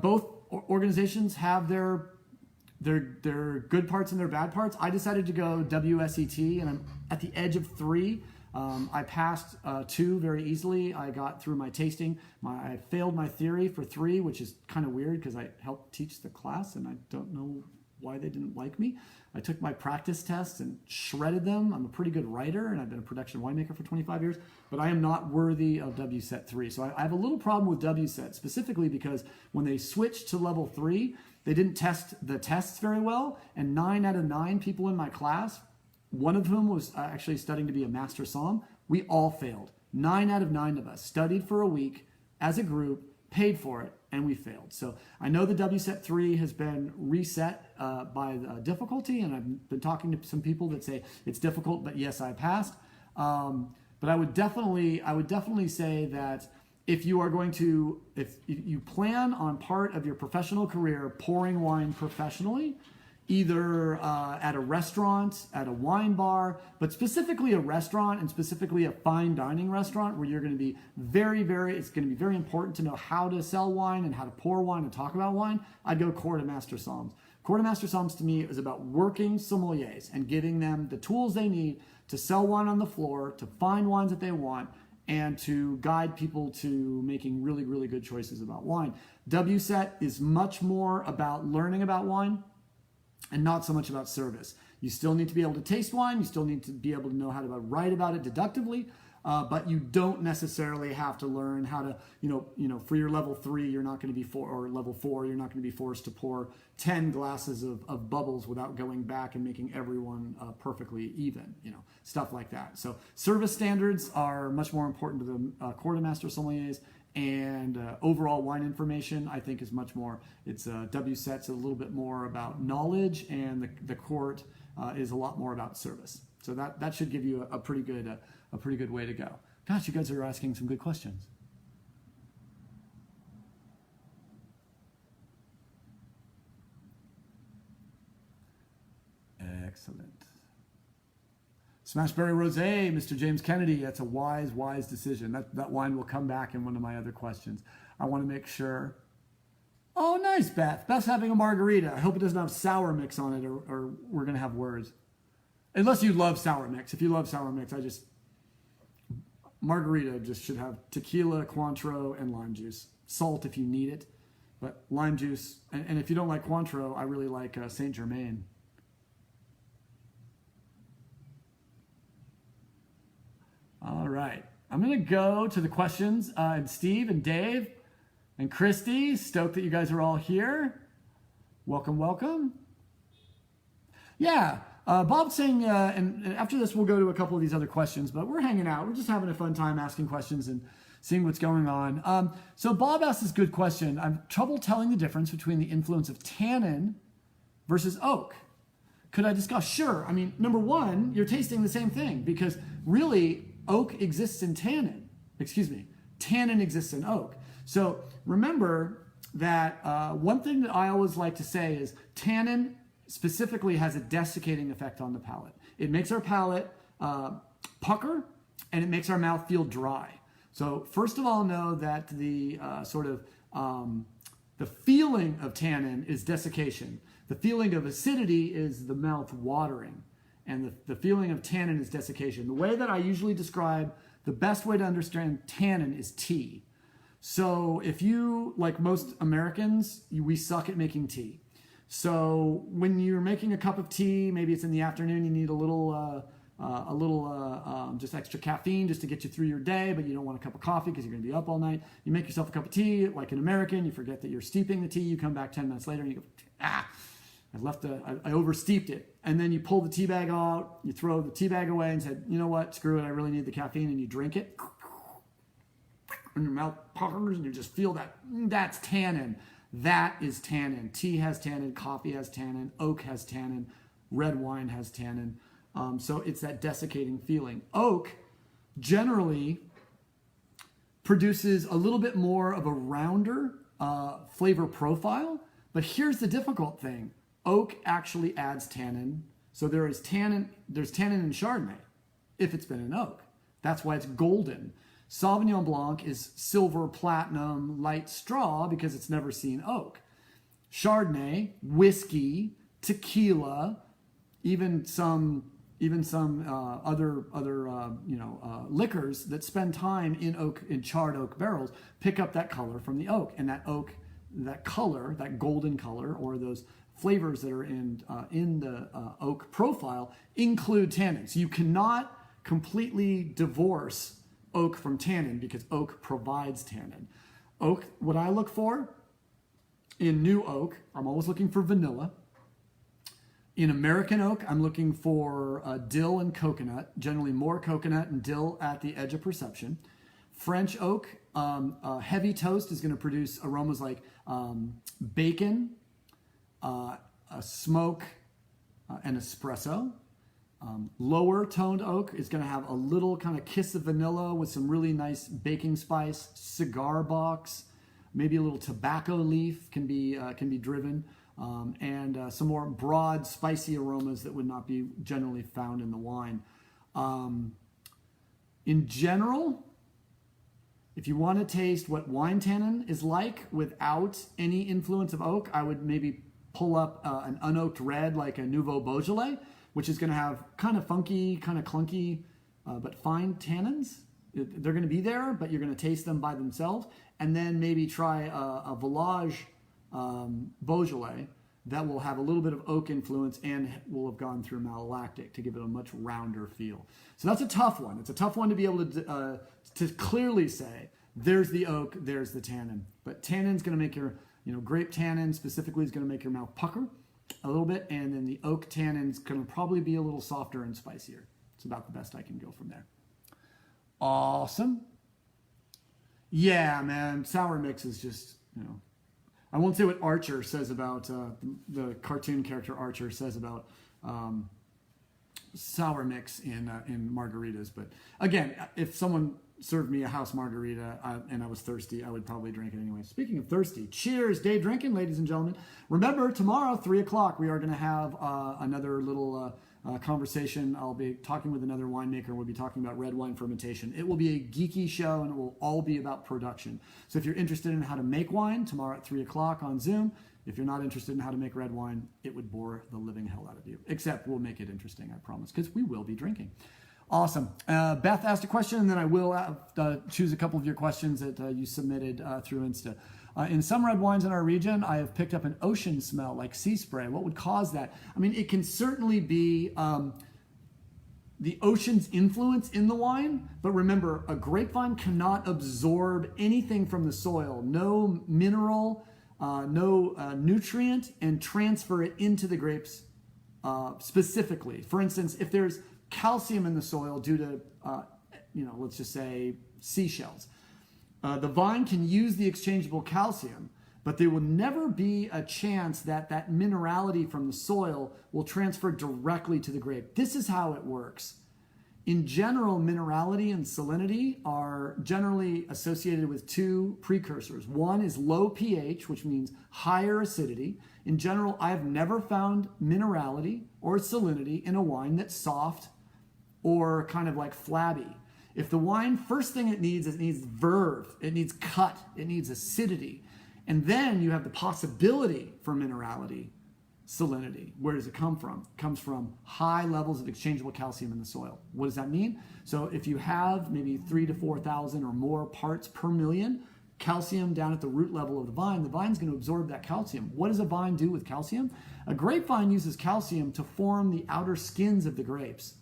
Both organizations have their good parts and their bad parts. I decided to go WSET, and I'm at the edge of 3. I passed 2 very easily. I got through my tasting. I failed my theory for 3, which is kind of weird because I helped teach the class, and I don't know why they didn't like me. I took my practice tests and shredded them. I'm a pretty good writer, and I've been a production winemaker for 25 years, but I am not worthy of WSET 3. So I have a little problem with WSET, specifically because when they switched to level 3, they didn't test the tests very well, and 9 out of 9 people in my class, one of whom was actually studying to be a master somm, we all failed. 9 out of 9 of us studied for a week as a group, paid for it, and we failed. So I know the WSET 3 has been reset by the difficulty, and I've been talking to some people that say it's difficult, but yes, I passed. But I would definitely say that if you plan on part of your professional career pouring wine professionally, either at a restaurant, at a wine bar, but specifically a restaurant, and specifically a fine dining restaurant where you're going to be it's going to be very important to know how to sell wine and how to pour wine and talk about wine, I'd go Quartermaster Somms. Quartermaster Somms to me is about working sommeliers and giving them the tools they need to sell wine on the floor, to find wines that they want, and to guide people to making really, really good choices about wine. WSET is much more about learning about wine and not so much about service. You still need to be able to taste wine. You still need to be able to know how to write about it deductively. but you don't necessarily have to learn how to, for your level 3, you're not going to be or level 4, you're not going to be forced to pour 10 glasses of bubbles without going back and making everyone perfectly even, stuff like that. So service standards are much more important to the Court of Master Sommeliers. And overall wine information, I think, is much more. It's WSET's a little bit more about knowledge, and the court is a lot more about service. So that should give you a pretty good way to go. Gosh, you guys are asking some good questions. Excellent. Smashberry Rosé, Mr. James Kennedy. That's a wise decision. That wine will come back in one of my other questions. I want to make sure. Oh, nice, Beth. Beth's having a margarita. I hope it doesn't have sour mix on it, or we're going to have words. Unless you love sour mix. If you love sour mix, margarita just should have tequila, Cointreau, and lime juice. Salt if you need it, but lime juice. And if you don't like Cointreau, I really like Saint Germain. All right, I'm going to go to the questions. And Steve and Dave and Christy, stoked that you guys are all here. Welcome. Yeah, Bob's saying, and after this we'll go to a couple of these other questions, but we're hanging out. We're just having a fun time asking questions and seeing what's going on. So Bob asked this good question. I have trouble telling the difference between the influence of tannin versus oak. Could I discuss? Sure. I mean, number one, you're tasting the same thing, because really, oak exists in tannin. Tannin exists in oak. So remember that one thing that I always like to say is tannin specifically has a desiccating effect on the palate. It makes our palate pucker, and it makes our mouth feel dry. So first of all, know that the the feeling of tannin is desiccation. The feeling of acidity is the mouth watering. And the feeling of tannin is desiccation. The way that I usually describe, the best way to understand tannin is tea. So if you, like most Americans, we suck at making tea. So when you're making a cup of tea, maybe it's in the afternoon, you need a little just extra caffeine just to get you through your day, but you don't want a cup of coffee because you're going to be up all night. You make yourself a cup of tea, like an American. You forget that you're steeping the tea. You come back 10 minutes later and you go, I oversteeped it. And then you pull the tea bag out, you throw the tea bag away and said, you know what, screw it, I really need the caffeine, and you drink it. And your mouth puckers and you just feel that. That's tannin. That is tannin. Tea has tannin, coffee has tannin, oak has tannin, red wine has tannin. So it's that desiccating feeling. Oak generally produces a little bit more of a rounder flavor profile, but here's the difficult thing. Oak actually adds tannin. So there's tannin in Chardonnay if it's been in oak. That's why it's golden. Sauvignon Blanc is silver, platinum, light straw because it's never seen oak. Chardonnay, whiskey, tequila, even some other liquors that spend time in oak, in charred oak barrels, pick up that color from the oak, and that oak, that color, that golden color, or those flavors that are in the oak profile include tannin. So you cannot completely divorce oak from tannin because oak provides tannin. Oak, what I look for in new oak, I'm always looking for vanilla. In American oak, I'm looking for dill and coconut, generally more coconut and dill at the edge of perception. French oak, heavy toast is going to produce aromas like bacon, a smoke, and espresso. Lower toned oak is going to have a little kind of kiss of vanilla with some really nice baking spice. Cigar box, maybe a little tobacco leaf can be driven, and some more broad, spicy aromas that would not be generally found in the wine. In general, if you want to taste what wine tannin is like without any influence of oak, I would maybe pull up an unoaked red like a Nouveau Beaujolais, which is going to have kind of funky, kind of clunky, but fine tannins. They're going to be there, but you're going to taste them by themselves. And then maybe try a Village Beaujolais that will have a little bit of oak influence and will have gone through malolactic to give it a much rounder feel. So that's a tough one. It's a tough one to be able to clearly say, there's the oak, there's the tannin. But tannin's going to make your, grape tannin specifically is going to make your mouth pucker a little bit, and then the oak tannin's going to probably be a little softer and spicier. It's about the best I can go from there. Awesome. Yeah, man, sour mix is just, I won't say what Archer says about, the cartoon character Archer says about sour mix in margaritas. But again, if someone served me a house margarita and I was thirsty, I would probably drink it anyway. Speaking of thirsty, cheers, day drinking, ladies and gentlemen. Remember, tomorrow, 3 o'clock, we are going to have another little conversation. I'll be talking with another winemaker. We'll be talking about red wine fermentation. It will be a geeky show, and it will all be about production. So if you're interested in how to make wine, tomorrow at 3 o'clock on Zoom. If you're not interested in how to make red wine, it would bore the living hell out of you. Except we'll make it interesting, I promise, because we will be drinking. Awesome. Beth asked a question, and then I will choose a couple of your questions that you submitted through Insta. In some red wines in our region, I have picked up an ocean smell, like sea spray. What would cause that? I mean, it can certainly be the ocean's influence in the wine, but remember, a grapevine cannot absorb anything from the soil, no mineral, no nutrient, and transfer it into the grapes specifically. For instance, if there's calcium in the soil due to, let's just say seashells. The vine can use the exchangeable calcium, but there will never be a chance that that minerality from the soil will transfer directly to the grape. This is how it works. In general, minerality and salinity are generally associated with two precursors. One is low pH, which means higher acidity. In general, I've never found minerality or salinity in a wine that's soft or kind of like flabby. If the wine, first thing it needs verve, it needs cut, it needs acidity. And then you have the possibility for minerality, salinity. Where does it come from? It comes from high levels of exchangeable calcium in the soil. What does that mean? So if you have maybe 3,000 to 4,000 or more parts per million calcium down at the root level of the vine's going to absorb that calcium. What does a vine do with calcium? A grapevine uses calcium to form the outer skins of the grapes.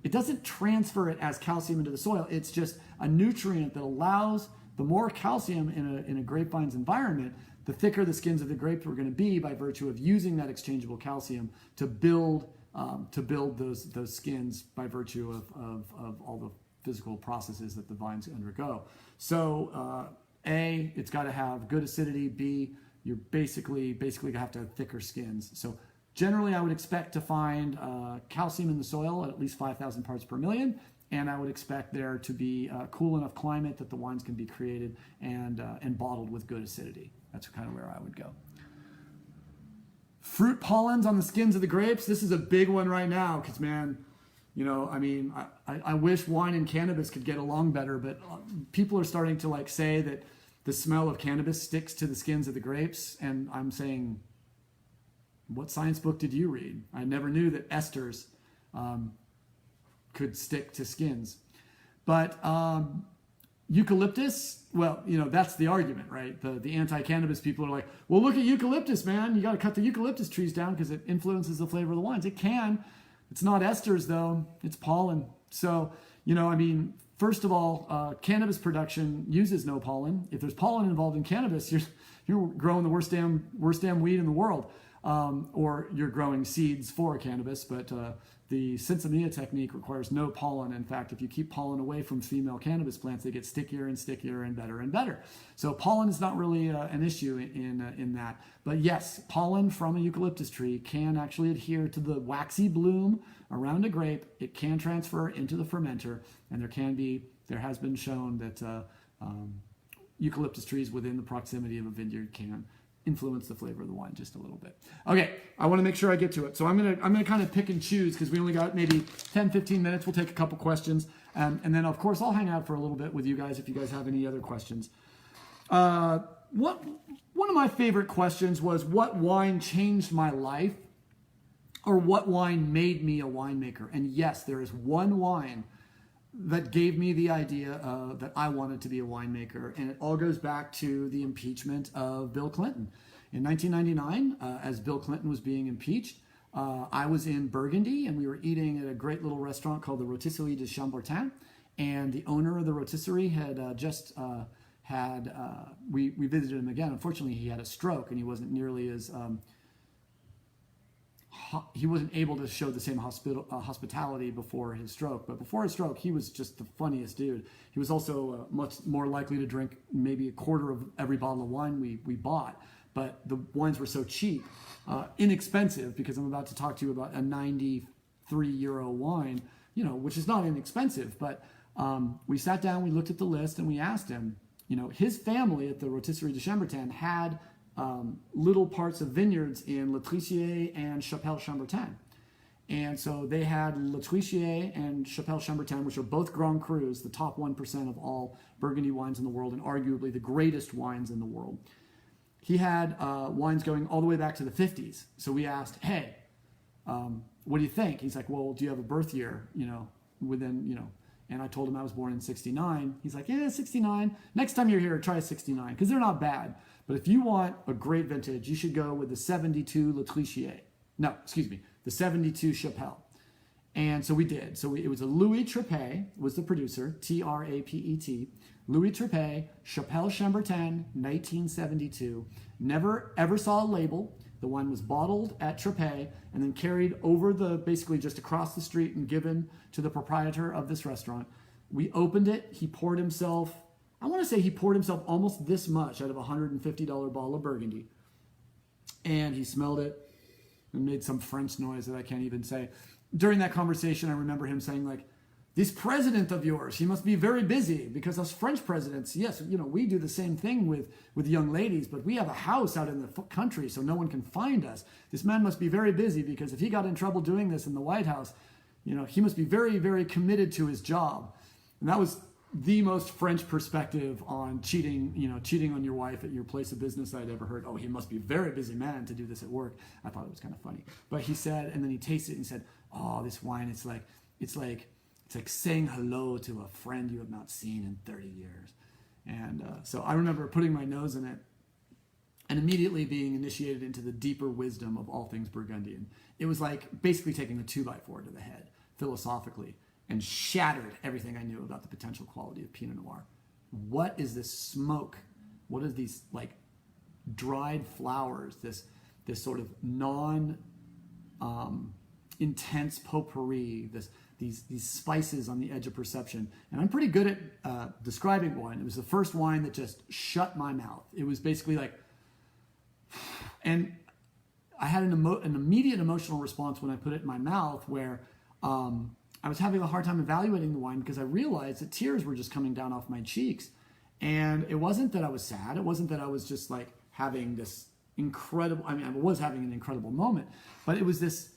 It doesn't transfer it as calcium into the soil. It's just a nutrient that allows the more calcium in a grapevine's environment, the thicker the skins of the grapes were going to be by virtue of using that exchangeable calcium to build those skins by virtue of all the physical processes that the vines undergo. So A, it's got to have good acidity. B, you're basically going to have to have thicker skins. So generally, I would expect to find calcium in the soil at least 5,000 parts per million, and I would expect there to be a cool enough climate that the wines can be created and bottled with good acidity. That's kind of where I would go. Fruit pollens on the skins of the grapes. This is a big one right now because, man, I wish wine and cannabis could get along better, but people are starting to say that the smell of cannabis sticks to the skins of the grapes, and I'm saying, what science book did you read? I never knew that esters could stick to skins. But eucalyptus, well, that's the argument, right? The anti-cannabis people are like, well, look at eucalyptus, man. You got to cut the eucalyptus trees down because it influences the flavor of the wines. It can. It's not esters, though. It's pollen. So, first of all, cannabis production uses no pollen. If there's pollen involved in cannabis, you're growing the worst damn weed in the world. Or you're growing seeds for cannabis, but the Sinsemilla technique requires no pollen. In fact, if you keep pollen away from female cannabis plants, they get stickier and stickier and better and better. So pollen is not really an issue in that. But yes, pollen from a eucalyptus tree can actually adhere to the waxy bloom around a grape. It can transfer into the fermenter, and there has been shown that eucalyptus trees within the proximity of a vineyard can influence the flavor of the wine just a little bit. Okay, I want to make sure I get to it. So I'm gonna kind of pick and choose because we only got maybe 10, 15 minutes. We'll take a couple questions. And then, of course, I'll hang out for a little bit with you guys if you guys have any other questions. One of my favorite questions was, what wine changed my life? Or what wine made me a winemaker? And yes, there is one wine that gave me the idea that I wanted to be a winemaker. And it all goes back to the impeachment of Bill Clinton. In 1999, as Bill Clinton was being impeached, I was in Burgundy, and we were eating at a great little restaurant called the Rotisserie de Chambertin. And the owner of the rotisserie had we visited him again. Unfortunately, he had a stroke, and he wasn't nearly as he wasn't able to show the same hospitality before his stroke. But before his stroke, he was just the funniest dude. He was also much more likely to drink maybe a quarter of every bottle of wine we bought. But the wines were so cheap, inexpensive, because I'm about to talk to you about a 93 euro wine, which is not inexpensive. But we sat down, we looked at the list, and we asked him, his family at the Rotisserie de Chambertin had little parts of vineyards in Le Trissier and Chapelle Chambertin. And so they had Le Trissier and Chapelle Chambertin, which are both Grand Crus, the top 1% of all Burgundy wines in the world, and arguably the greatest wines in the world. He had wines going all the way back to the 50s. So we asked, hey, what do you think? He's like, well, do you have a birth year, and I told him I was born in 69. He's like, yeah, 69. Next time you're here, try a 69, because they're not bad. But if you want a great vintage, you should go with the 72 Le Trissier. No, excuse me, the 72 Chapelle. And so we did. So it was a Louis Trepet was the producer, Trapet. Louis Trepet, Chapelle Chambertin, 1972. Never ever saw a label. The wine was bottled at Trepet and then carried over basically just across the street and given to the proprietor of this restaurant. We opened it. He poured himself almost this much out of a $150 bottle of Burgundy. And he smelled it and made some French noise that I can't even say. During that conversation, I remember him saying, like, this president of yours, he must be very busy, because us French presidents, yes, we do the same thing with young ladies, but we have a house out in the country so no one can find us. This man must be very busy, because if he got in trouble doing this in the White House, he must be very, very committed to his job. And that was the most French perspective on cheating on your wife at your place of business I'd ever heard. Oh, he must be a very busy man to do this at work. I thought it was kind of funny. But he said, and then he tasted it and he said, oh, this wine, it's like saying hello to a friend you have not seen in 30 years. And so I remember putting my nose in it and immediately being initiated into the deeper wisdom of all things Burgundian. It was like basically taking a 2x4 to the head, philosophically, and shattered everything I knew about the potential quality of Pinot Noir. What is this smoke? What is these like dried flowers, this sort of intense potpourri, these spices on the edge of perception. And I'm pretty good at describing wine. It was the first wine that just shut my mouth. It was basically like, and I had an immediate emotional response when I put it in my mouth, where I was having a hard time evaluating the wine, because I realized that tears were just coming down off my cheeks. And it wasn't that I was sad. It wasn't that I was just like having this incredible, I was having an incredible moment, but it was this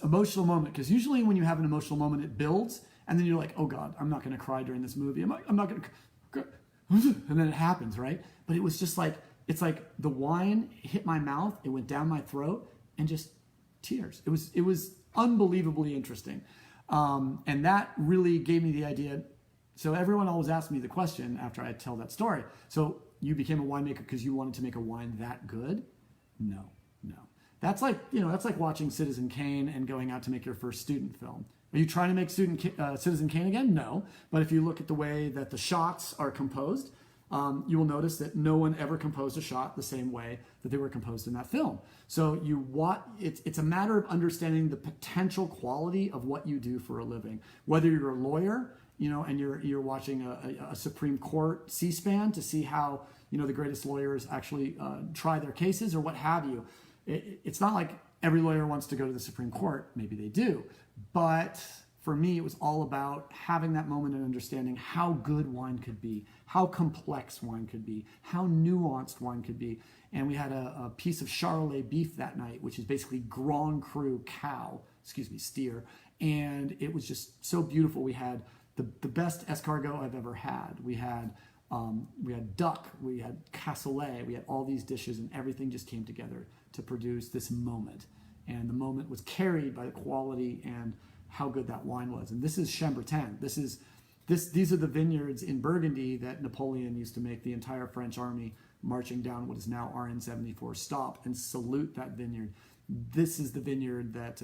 emotional moment, because usually when you have an emotional moment, it builds, and then you're like, oh God, I'm not going to cry during this movie. I'm not going to, and then it happens, right? But it was just like, it's like the wine hit my mouth, it went down my throat, and just tears. It was unbelievably interesting. And that really gave me the idea. So everyone always asks me the question after I tell that story. So you became a winemaker because you wanted to make a wine that good? No. That's like watching Citizen Kane and going out to make your first student film. Are you trying to make Citizen Kane again? No. But if you look at the way that the shots are composed, you will notice that no one ever composed a shot the same way that they were composed in that film. So it's a matter of understanding the potential quality of what you do for a living. Whether you're a lawyer, and you're watching a Supreme Court C-SPAN to see how the greatest lawyers actually try their cases, or what have you. It's not like every lawyer wants to go to the Supreme Court. Maybe they do. But for me, it was all about having that moment and understanding how good wine could be, how complex wine could be, how nuanced wine could be. And we had a piece of Charolais beef that night, which is basically Grand Cru steer. And it was just so beautiful. We had the best escargot I've ever had. We had duck, we had cassoulet, we had all these dishes, and everything just came together to produce this moment. And the moment was carried by the quality and how good that wine was. And this is Chambertin. These are the vineyards in Burgundy that Napoleon used to make the entire French army marching down what is now RN-74, stop and salute that vineyard. This is the vineyard that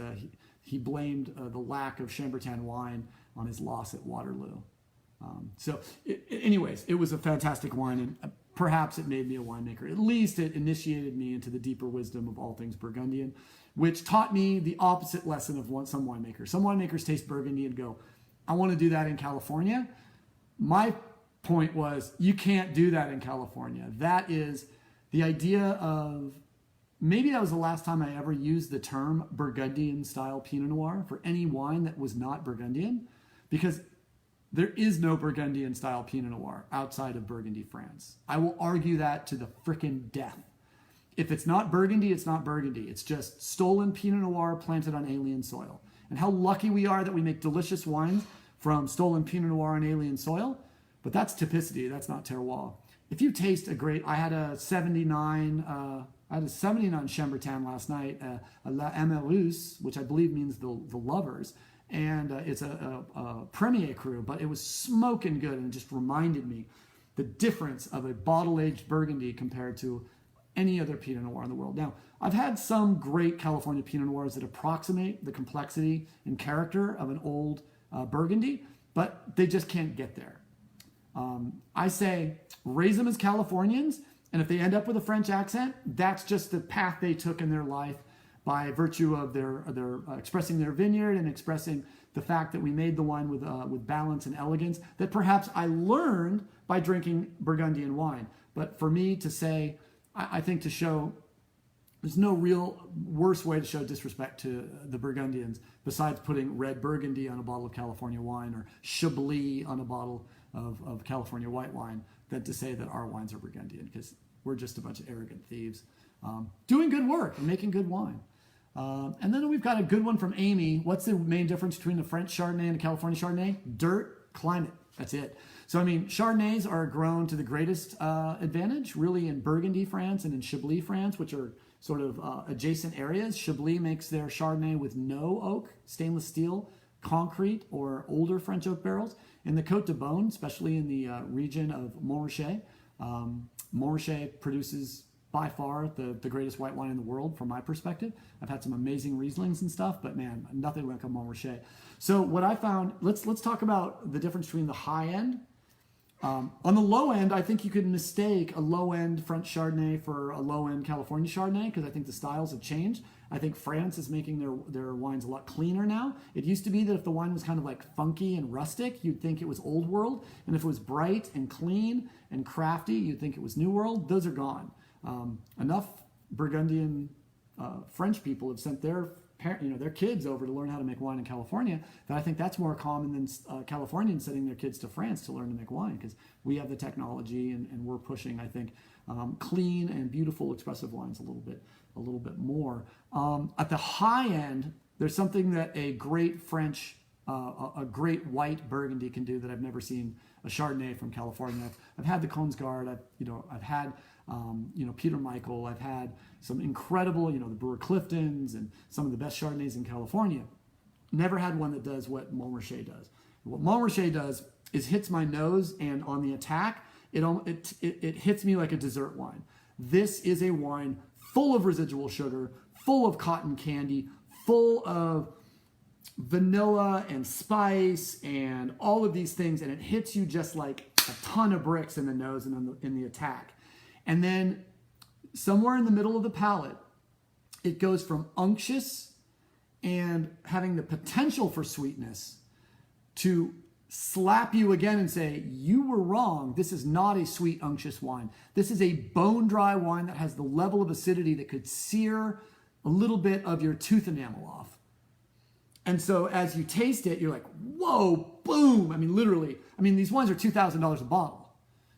he blamed the lack of Chambertin wine on his loss at Waterloo. Anyways, it was a fantastic wine, and perhaps it made me a winemaker. At least it initiated me into the deeper wisdom of all things Burgundian, which taught me the opposite lesson of some winemakers. Some winemakers taste Burgundy and go, I want to do that in California. My point was, you can't do that in California. That is the idea of, maybe that was the last time I ever used the term Burgundian style Pinot Noir for any wine that was not Burgundian, because there is no Burgundian style Pinot Noir outside of Burgundy, France. I will argue that to the frickin' death. If it's not Burgundy, it's not Burgundy. It's just stolen Pinot Noir planted on alien soil. And how lucky we are that we make delicious wines from stolen Pinot Noir on alien soil. But that's typicity, that's not terroir. If you taste a great, I had a 79 Chambertin last night, a La Amoureuse, which I believe means the lovers. And it's a Premier Cru, but it was smoking good, and it just reminded me the difference of a bottle-aged Burgundy compared to any other Pinot Noir in the world. Now, I've had some great California Pinot Noirs that approximate the complexity and character of an old Burgundy, but they just can't get there. I say raise them as Californians, and if they end up with a French accent, that's just the path they took in their life by virtue of their expressing their vineyard and expressing the fact that we made the wine with balance and elegance that perhaps I learned by drinking Burgundian wine. But for me to say, I think to show, there's no real worse way to show disrespect to the Burgundians besides putting red Burgundy on a bottle of California wine or Chablis on a bottle of California white wine than to say that our wines are Burgundian, because we're just a bunch of arrogant thieves doing good work and making good wine. And then we've got a good one from Amy. What's the main difference between the French Chardonnay and the California Chardonnay? Dirt, climate. That's it. So, I mean, Chardonnays are grown to the greatest advantage, really, in Burgundy, France, and in Chablis, France, which are sort of adjacent areas. Chablis makes their Chardonnay with no oak, stainless steel, concrete, or older French oak barrels. In the Côte de Beaune, especially in the region of Montrachet, Montrachet produces by far the greatest white wine in the world from my perspective. I've had some amazing Rieslings and stuff, but man, nothing like a Montrachet. So what I found, let's talk about the difference between the high end. On the low end, I think you could mistake a low-end French Chardonnay for a low-end California Chardonnay, because I think the styles have changed. I think France is making their wines a lot cleaner now. It used to be that if the wine was kind of like funky and rustic, you'd think it was old world. And if it was bright and clean and crafty, you'd think it was new world. Those are gone. Enough Burgundian French people have sent their kids over to learn how to make wine in California, that I think that's more common than Californians sending their kids to France to learn to make wine, because we have the technology and we're pushing, I think, clean and beautiful, expressive wines a little bit more. At the high end, there's something that a great French, a great white Burgundy can do that I've never seen a Chardonnay from California. I've had the Consgard, I've had Peter Michael, I've had some incredible, the Brewer Cliftons and some of the best Chardonnays in California. Never had one that does what Montrachet does. What Montrachet does is hits my nose, and on the attack, it hits me like a dessert wine. This is a wine full of residual sugar, full of cotton candy, full of vanilla and spice and all of these things, and it hits you just like a ton of bricks in the nose and in the attack. And then somewhere in the middle of the palate, it goes from unctuous and having the potential for sweetness to slap you again and say, you were wrong. This is not a sweet, unctuous wine. This is a bone-dry wine that has the level of acidity that could sear a little bit of your tooth enamel off. And so as you taste it, you're like, whoa, boom. I mean, literally, these wines are $2,000 a bottle.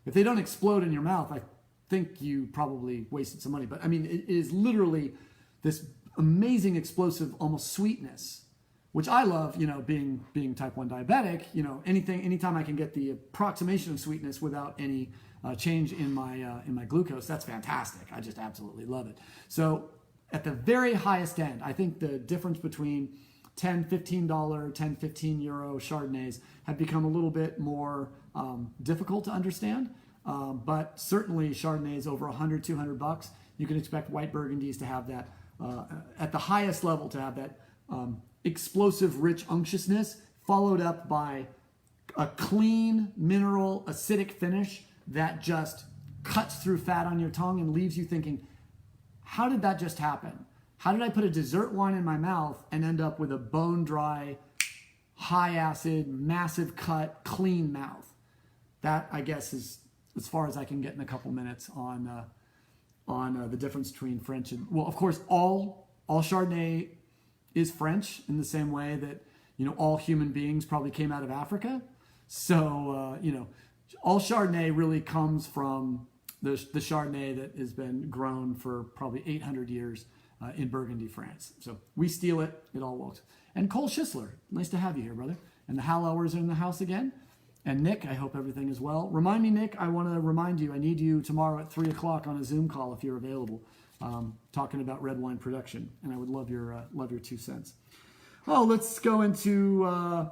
If they don't explode in your mouth, I think you probably wasted some money. But it is literally this amazing, explosive, almost sweetness, which I love, being type 1 diabetic, anytime I can get the approximation of sweetness without any change in my glucose, that's fantastic. I just absolutely love it. So at the very highest end, I think the difference between $10, $15, 10, 15 euro Chardonnays have become a little bit more difficult to understand. but certainly Chardonnays over 100, 200 bucks. You can expect white Burgundies to have that at the highest level, to have that explosive, rich unctuousness, followed up by a clean, mineral, acidic finish that just cuts through fat on your tongue and leaves you thinking, how did that just happen? How did I put a dessert wine in my mouth and end up with a bone-dry, high-acid, massive cut, clean mouth? That, I guess, is as far as I can get in a couple minutes on the difference between French and, well, of course, all Chardonnay is French in the same way that, all human beings probably came out of Africa. So, all Chardonnay really comes from the Chardonnay that has been grown for probably 800 years in Burgundy, France. So we steal it. It all works. And Cole Schisler, nice to have you here, brother. And the Hallowers are in the house again. And Nick, I hope everything is well. Remind me, Nick, I want to remind you, I need you tomorrow at 3 o'clock on a Zoom call if you're available, talking about red wine production. And I would love your 2 cents. Oh, let's go into...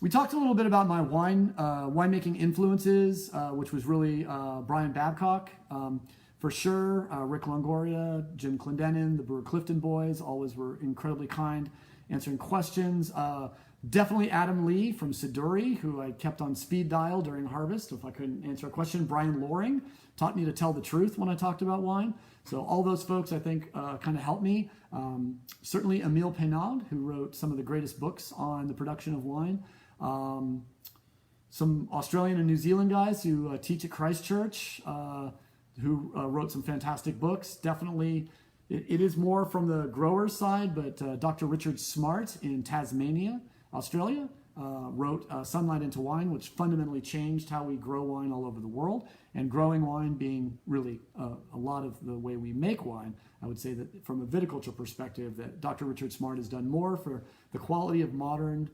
we talked a little bit about my winemaking influences, which was really Brian Babcock, for sure. Rick Longoria, Jim Clendenin, the Brewer Clifton boys, always were incredibly kind, answering questions. Definitely Adam Lee from Siduri, who I kept on speed dial during harvest if I couldn't answer a question. Brian Loring taught me to tell the truth when I talked about wine. So all those folks, I think, kind of helped me. Certainly Emile Peynaud, who wrote some of the greatest books on the production of wine. Some Australian and New Zealand guys who teach at Christchurch, who wrote some fantastic books. Definitely, it is more from the grower's side, but Dr. Richard Smart in Tasmania, Australia, wrote Sunlight into Wine, which fundamentally changed how we grow wine all over the world. And growing wine being really a lot of the way we make wine, I would say that from a viticulture perspective, that Dr. Richard Smart has done more for the quality of modern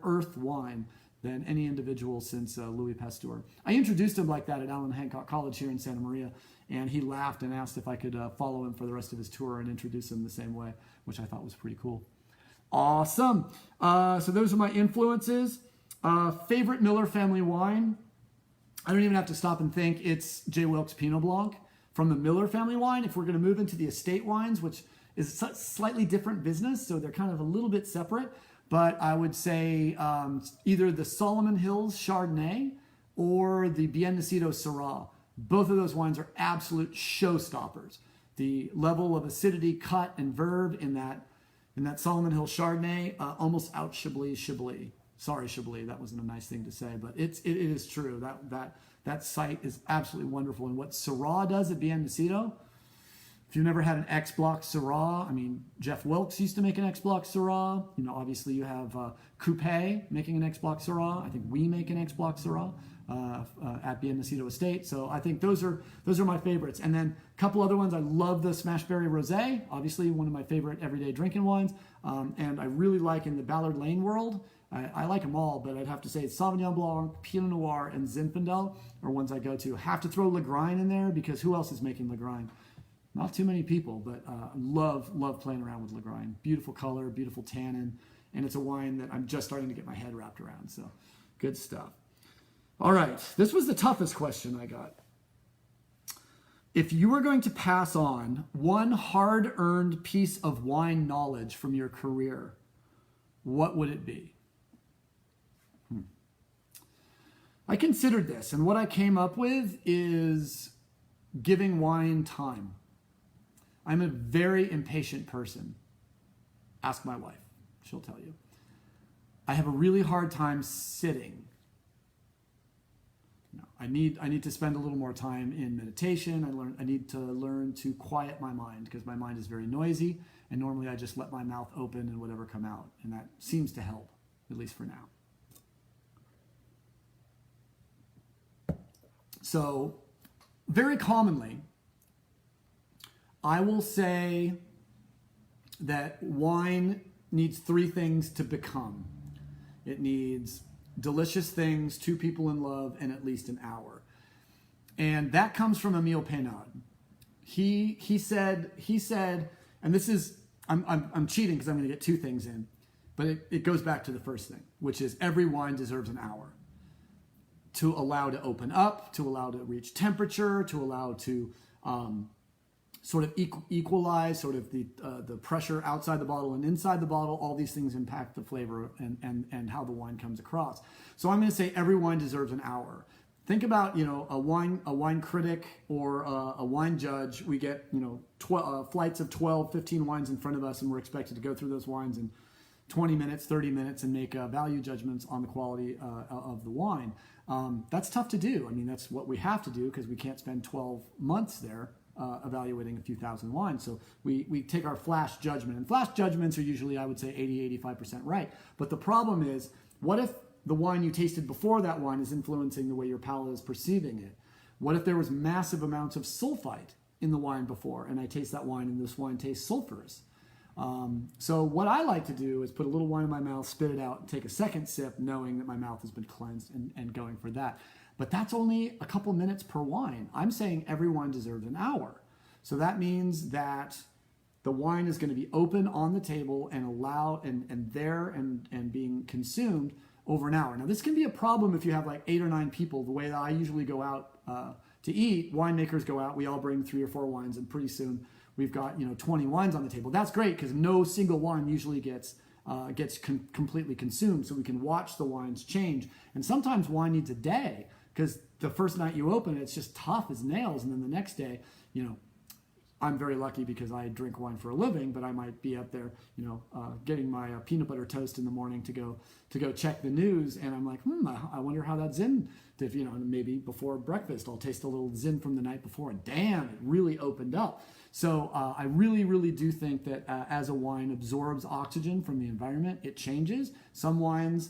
earth wine than any individual since Louis Pasteur. I introduced him like that at Allen Hancock College here in Santa Maria, and he laughed and asked if I could follow him for the rest of his tour and introduce him the same way, which I thought was pretty cool. Awesome. So those are my influences. Favorite Miller family wine? I don't even have to stop and think. It's J. Wilkes Pinot Blanc from the Miller family wine. If we're going to move into the estate wines, which is a slightly different business, so they're kind of a little bit separate, but I would say either the Solomon Hills Chardonnay or the Bien Nacido Syrah. Both of those wines are absolute showstoppers. The level of acidity, cut, and verve in that Solomon Hill Chardonnay almost out Chablis. Sorry, Chablis, that wasn't a nice thing to say, but it is true. That site is absolutely wonderful. And what Syrah does at Bien Nacido, if you've never had an X-Block Syrah, I mean, Jeff Wilkes used to make an X-Block Syrah. Obviously you have Coupe making an X-Block Syrah. I think we make an X-Block Syrah at Bien Nacido Estate. So I think those are my favorites. And then a couple other ones. I love the Smashberry Rosé, obviously one of my favorite everyday drinking wines. And I really like in the Ballard Lane world, I like them all, but I'd have to say Sauvignon Blanc, Pinot Noir, and Zinfandel are ones I go to. Have to throw Legrine in there because who else is making Legrine? Not too many people, but love playing around with Legrine. Beautiful color, beautiful tannin, and it's a wine that I'm just starting to get my head wrapped around. So good stuff. All right, this was the toughest question I got. If you were going to pass on one hard-earned piece of wine knowledge from your career, what would it be? I considered this, and what I came up with is giving wine time. I'm a very impatient person. Ask my wife. She'll tell you. I have a really hard time sitting. No, I need to spend a little more time in meditation. I need to learn to quiet my mind because my mind is very noisy, and normally I just let my mouth open and whatever come out, and that seems to help, at least for now. So, very commonly, I will say that wine needs 3 things to become. It needs delicious things, 2 people in love, and at least an hour. And that comes from Emile Peynaud. He said, and this is, I'm cheating because I'm going to get 2 things in, but it goes back to the first thing, which is every wine deserves an hour. to allow to open up, to allow to reach temperature, to allow to sort of equalize sort of the pressure outside the bottle and inside the bottle. All these things impact the flavor and how the wine comes across. So I'm going to say every wine deserves an hour. Think about, a wine critic or a wine judge. We get, flights of 12, 15 wines in front of us, and we're expected to go through those wines in 20 minutes, 30 minutes, and make value judgments on the quality of the wine. That's tough to do. I mean, that's what we have to do because we can't spend 12 months there evaluating a few thousand wines. So we take our flash judgment. And flash judgments are usually, I would say, 80, 85% right. But the problem is, what if the wine you tasted before that wine is influencing the way your palate is perceiving it? What if there was massive amounts of sulfite in the wine before, and I taste that wine and this wine tastes sulfurous? So what I like to do is put a little wine in my mouth, spit it out, and take a second sip, knowing that my mouth has been cleansed and going for that. But that's only a couple minutes per wine. I'm saying every wine deserves an hour. So that means that the wine is going to be open on the table and and being consumed over an hour. Now, this can be a problem if you have like 8 or 9 people. The way that I usually go out to eat, winemakers go out, we all bring 3 or 4 wines, and pretty soon we've got 20 wines on the table. That's great because no single wine usually gets completely consumed, so we can watch the wines change. And sometimes wine needs a day because the first night you open it, it's just tough as nails, and then the next day, I'm very lucky because I drink wine for a living, but I might be up there, getting my peanut butter toast in the morning to go check the news, and I'm like, I wonder how that Zin did. Maybe before breakfast, I'll taste a little Zin from the night before, and damn, it really opened up. So I really, really do think that as a wine absorbs oxygen from the environment, it changes. Some wines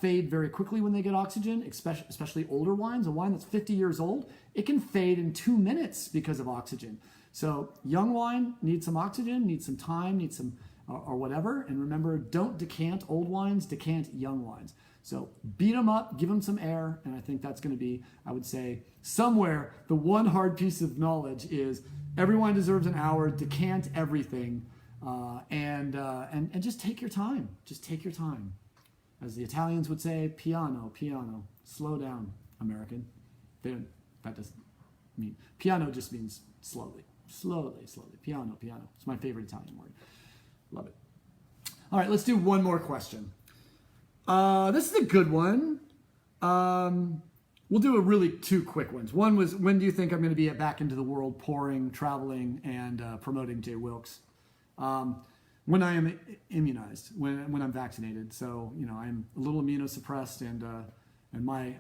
fade very quickly when they get oxygen, especially older wines. A wine that's 50 years old, it can fade in 2 minutes because of oxygen. So young wine needs some oxygen, needs some time, needs some or whatever. And remember, don't decant old wines, decant young wines. So beat them up, give them some air, and I think that's going to be, I would say, somewhere the one hard piece of knowledge is every wine deserves an hour, decant everything, and just take your time. Just take your time. As the Italians would say, piano, piano. Slow down, American. That doesn't mean, piano just means slowly. Slowly, slowly. Piano, piano. It's my favorite Italian word. Love it. All right, let's do one more question. This is a good one. We'll do a really 2 quick ones. One was, when do you think I'm going to be back into the world, pouring, traveling, and promoting J. Wilkes? When I am immunized, when I'm vaccinated. So, I'm a little immunosuppressed, and my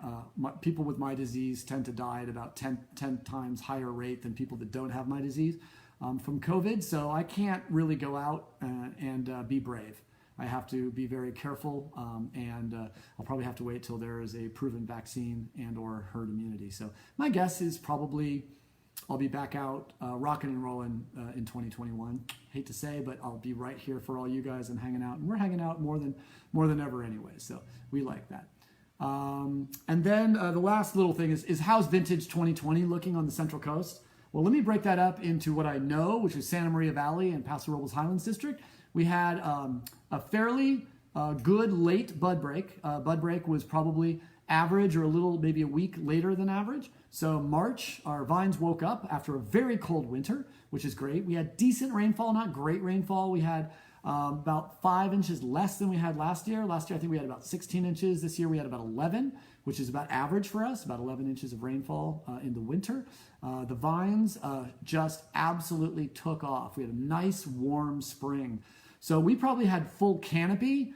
people with my disease tend to die at about 10 times higher rate than people that don't have my disease from COVID. So I can't really go out and be brave. I have to be very careful, and I'll probably have to wait till there is a proven vaccine and or herd immunity. So my guess is probably I'll be back out rocking and rolling in 2021. Hate to say, but I'll be right here for all you guys and hanging out. And we're hanging out more than ever anyway, so we like that. And then the last little thing is how's vintage 2020 looking on the Central Coast? Well, let me break that up into what I know, which is Santa Maria Valley and Paso Robles Highlands District. We had a fairly good late bud break. Bud break was probably average or a little, maybe a week later than average. So March, our vines woke up after a very cold winter, which is great. We had decent rainfall, not great rainfall. We had about 5 inches less than we had last year. Last year, I think we had about 16 inches. This year, we had about 11, which is about average for us, about 11 inches of rainfall in the winter. The vines just absolutely took off. We had a nice warm spring. So we probably had full canopy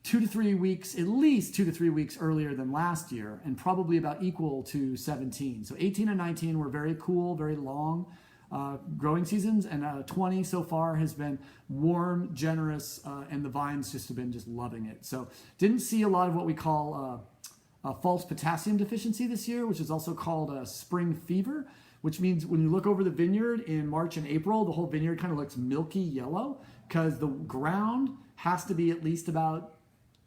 2 to 3 weeks, at least 2 to 3 weeks earlier than last year, and probably about equal to 17. So 18 and 19 were very cool, very long growing seasons, and 20 so far has been warm, generous, and the vines just have been just loving it. So didn't see a lot of what we call false potassium deficiency this year, which is also called spring fever, which means when you look over the vineyard in March and April, the whole vineyard kind of looks milky yellow because the ground has to be at least about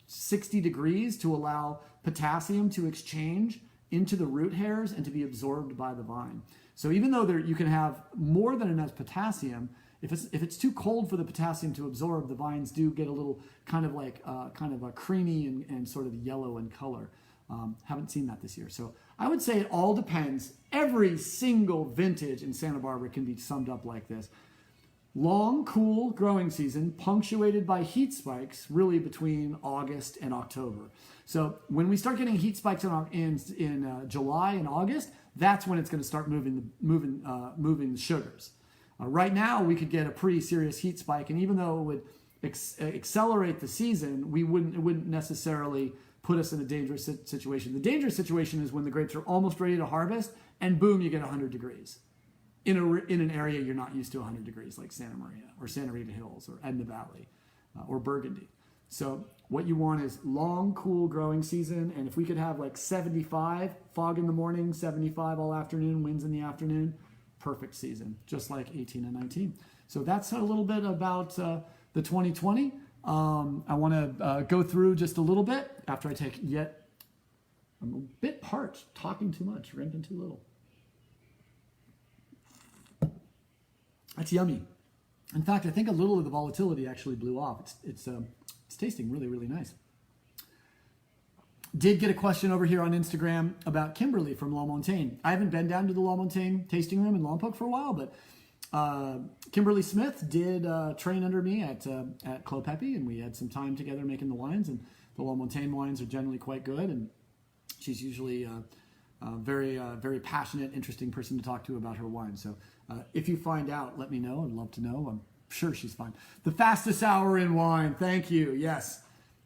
60 degrees to allow potassium to exchange into the root hairs and to be absorbed by the vine. So even though you can have more than enough potassium, if it's too cold for the potassium to absorb, the vines do get a little kind of a creamy and sort of yellow in color. Haven't seen that this year. So I would say it all depends. Every single vintage in Santa Barbara can be summed up like this. Long, cool growing season punctuated by heat spikes really between August and October. So when we start getting heat spikes in July and August, that's when it's going to start moving the sugars. Right now, we could get a pretty serious heat spike, and even though it would accelerate the season, it wouldn't necessarily put us in a dangerous situation. The dangerous situation is when the grapes are almost ready to harvest, and boom, you get 100 degrees. In an area you're not used to 100 degrees, like Santa Maria or Santa Rita Hills or Edna Valley or Burgundy. So what you want is long, cool growing season. And if we could have like 75, fog in the morning, 75 all afternoon, winds in the afternoon, perfect season, just like 18 and 19. So that's a little bit about the 2020. I want to go through just a little bit after I take I'm a bit parched, talking too much, drinking too little. That's yummy. In fact, I think a little of the volatility actually blew off. It's tasting really, really nice. Did get a question over here on Instagram about Kimberly from La Montagne. I haven't been down to the La Montagne tasting room in Lompoc for a while, but Kimberly Smith did train under me at Clos Pepe, and we had some time together making the wines, and the La Montagne wines are generally quite good, and she's usually very passionate, interesting person to talk to about her wine. So if you find out, let me know. I'd love to know. I'm sure she's fine. The fastest hour in wine. Thank you. Yes.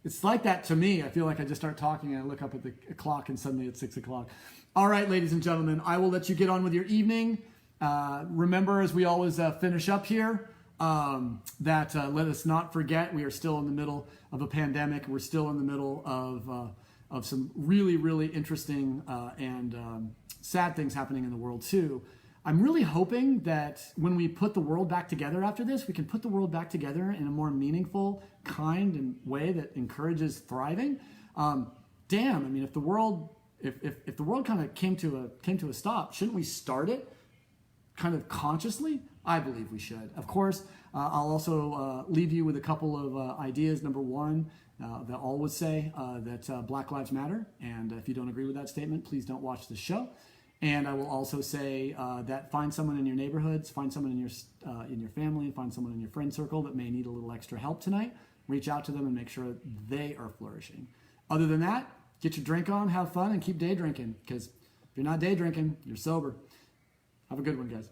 It's like that to me. I feel like I just start talking and I look up at the clock and suddenly it's 6 o'clock. All right, ladies and gentlemen, I will let you get on with your evening. Remember, as we always finish up here, that let us not forget we are still in the middle of a pandemic. We're still in the middle of some really, really interesting and sad things happening in the world too. I'm really hoping that when we put the world back together after this, we can put the world back together in a more meaningful, kind, and way that encourages thriving. I mean, if the world kind of came to a stop, shouldn't we start it kind of consciously? I believe we should. Of course, I'll also leave you with a couple of ideas. Number one, that always say that Black Lives Matter, and if you don't agree with that statement, please don't watch the show. And I will also say that find someone in your neighborhoods, find someone in your family, find someone in your friend circle that may need a little extra help tonight. Reach out to them and make sure they are flourishing. Other than that, get your drink on, have fun, and keep day drinking. Because if you're not day drinking, you're sober. Have a good one, guys.